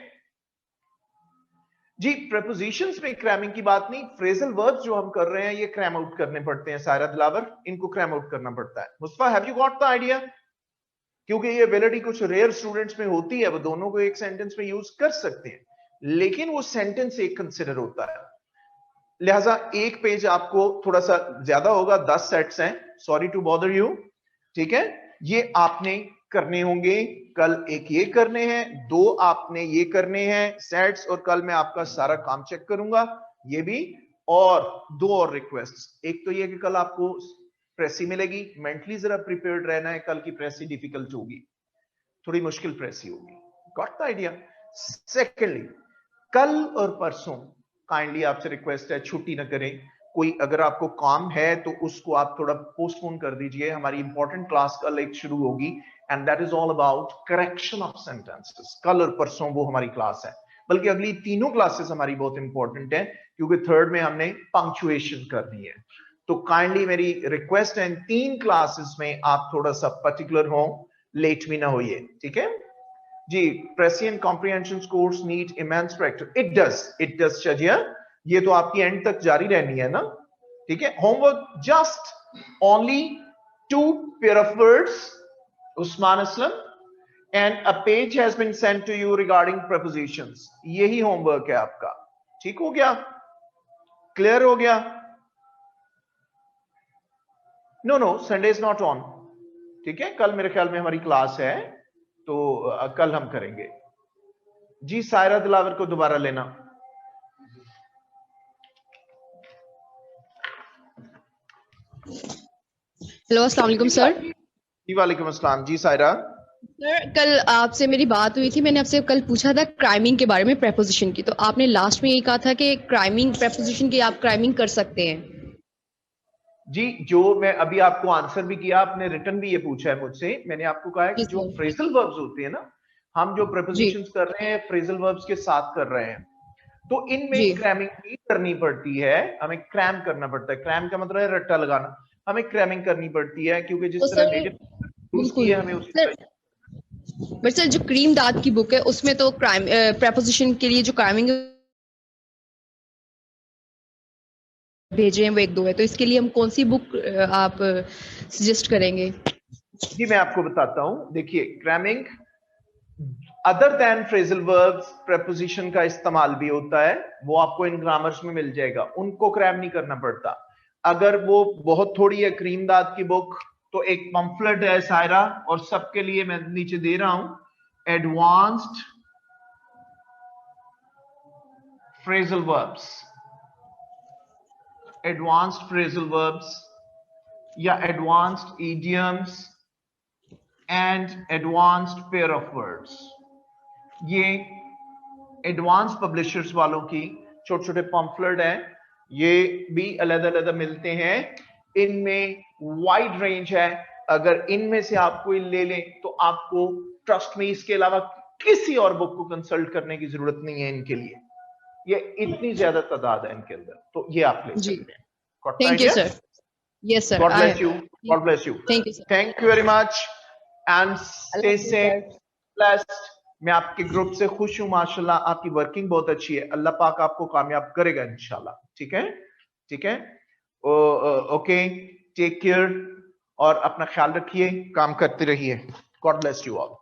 जी। प्रेपोजिशंस में क्रैमिंग की बात नहीं, फ्रेजल वर्ब्स जो हम कर रहे हैं ये क्रैम आउट करने पड़ते हैं। सायरा दिलावर, इनको क्रैम आउट करना पड़ता है। Mustafa, have you got the idea? क्योंकि ये एबिलिटी कुछ रेयर स्टूडेंट्स में होती है, वो दोनों को एक सेंटेंस में यूज कर सकते हैं, लेकिन वो सेंटेंस एक कंसिडर होता है। लिहाजा एक पेज आपको थोड़ा सा ज्यादा होगा, 10 सेट्स हैं, सॉरी टू बॉदर यू, ठीक है। ये आपने करने होंगे, कल एक ये करने हैं, 2 आपने ये करने हैं सेट्स, और कल मैं आपका सारा काम चेक करूंगा ये भी। और 2 और रिक्वेस्ट, एक तो ये कि कल आपको प्रेसी मिलेगी, मेंटली जरा प्रिपेयर्ड रहना है, कल की प्रेसी डिफिकल्ट होगी, थोड़ी मुश्किल प्रेसी होगी। Got the idea? सेकेंडली, कल और परसों काइंडली आपसे रिक्वेस्ट है छुट्टी ना करें। कोई अगर आपको काम है तो उसको आप थोड़ा पोस्टपोन कर दीजिए। हमारी इंपॉर्टेंट क्लास कल एक शुरू होगी, and that is all about correction of sentences. कल और परसों वो हमारी क्लास है, बल्कि अगली तीनों क्लासेस हमारी बहुत इंपॉर्टेंट है, क्योंकि थर्ड में हमने पंक्चुएशन करनी है। तो काइंडली मेरी रिक्वेस्ट है, इन 3 क्लासेस में आप थोड़ा सा पर्टिकुलर हो, लेट भी ना होइए, ठीक है जी। Precision comprehension course need immense practice. It does Shazia, ये तो आपकी एंड तक जारी रहनी है ना, ठीक है। Homework just only 2 pair of words, Usman Aslam, and a page has been sent to you regarding prepositions. यही होमवर्क है आपका, ठीक हो गया? क्लियर हो गया? No, Sunday is not on, ठीक है। कल मेरे ख्याल में हमारी क्लास है, तो कल हम करेंगे जी। सायरा दिलावर को दोबारा लेना। हेलो, अस्सलाम वालेकुम सर। जी वालेकुम अस्सलाम। जी सायरा। सर, कल आपसे मेरी बात हुई थी, मैंने आपसे कल पूछा था क्राइमिंग के बारे में, प्रेपोजिशन की, तो आपने लास्ट में ये कहा था कि क्राइमिंग प्रेपोजिशन की आप क्राइमिंग कर सकते हैं। जी, जो मैं अभी आपको आंसर भी किया, आपने रिटर्न भी ये पूछा है मुझसे, मैंने आपको कहा है कि जो फ्रेजल वर्ब्स होते हैं ना, हम जो प्रेपोजिशंस कर रहे हैं फ्रेजल वर्ब्स के साथ कर रहे हैं, तो इनमें क्रैमिंग भी करनी पड़ती है। हमें क्रैम करना पड़ता है। क्रैम का मतलब है रट्टा लगाना। हमें क्रैमिंग करनी पड़ती है, क्योंकि जिस तरह नेटिव यूज की है हमें उसी तरह। बट सर, जो क्रीम दाद की बुक है उसमें तो क्राइम प्रेपोजिशन के लिए जो क्राइमिंग भेजे हैं वो 1-2 है, तो इसके लिए हम कौन सी बुक आप सजेस्ट करेंगे? जी मैं आपको बताता हूं। देखिए, cramming other than phrasal verbs preposition का इस्तेमाल भी होता है, वो आपको इन ग्रामर्स में मिल जाएगा, उनको क्रैम नहीं करना पड़ता। अगर वो बहुत थोड़ी है क्रीम दाद की बुक, तो एक पम्फलेट है सायरा, और सबके लिए मैं नीचे दे रहा हूं, advanced phrasal verbs, advanced phrasal verbs या advanced idioms and advanced pair of words. ये एडवांस पब्लिशर्स वालों की छोटे छोटे पम्फलेट हैं, ये भी अलग-अलग मिलते हैं, इनमें वाइड रेंज है। अगर इनमें से आप कोई ले लें तो आपको ट्रस्ट में इसके अलावा किसी और बुक को कंसल्ट करने की जरूरत नहीं है इनके लिए, ये इतनी ज्यादा तादाद है इनके अंदर, तो ये आप ले जी, सकते हैं। Thank you sir. Yes sir, God bless you. God bless you. Thank you sir. Thank you very much and stay safe, blessed. मैं आपके ग्रुप से खुश हूं माशाल्लाह, आपकी वर्किंग बहुत अच्छी है, अल्लाह पाक आपको कामयाब करेगा इंशाल्लाह। ठीक है, ठीक है, ओके, टेक केयर और अपना ख्याल रखिए, काम करते रहिए। God bless you all.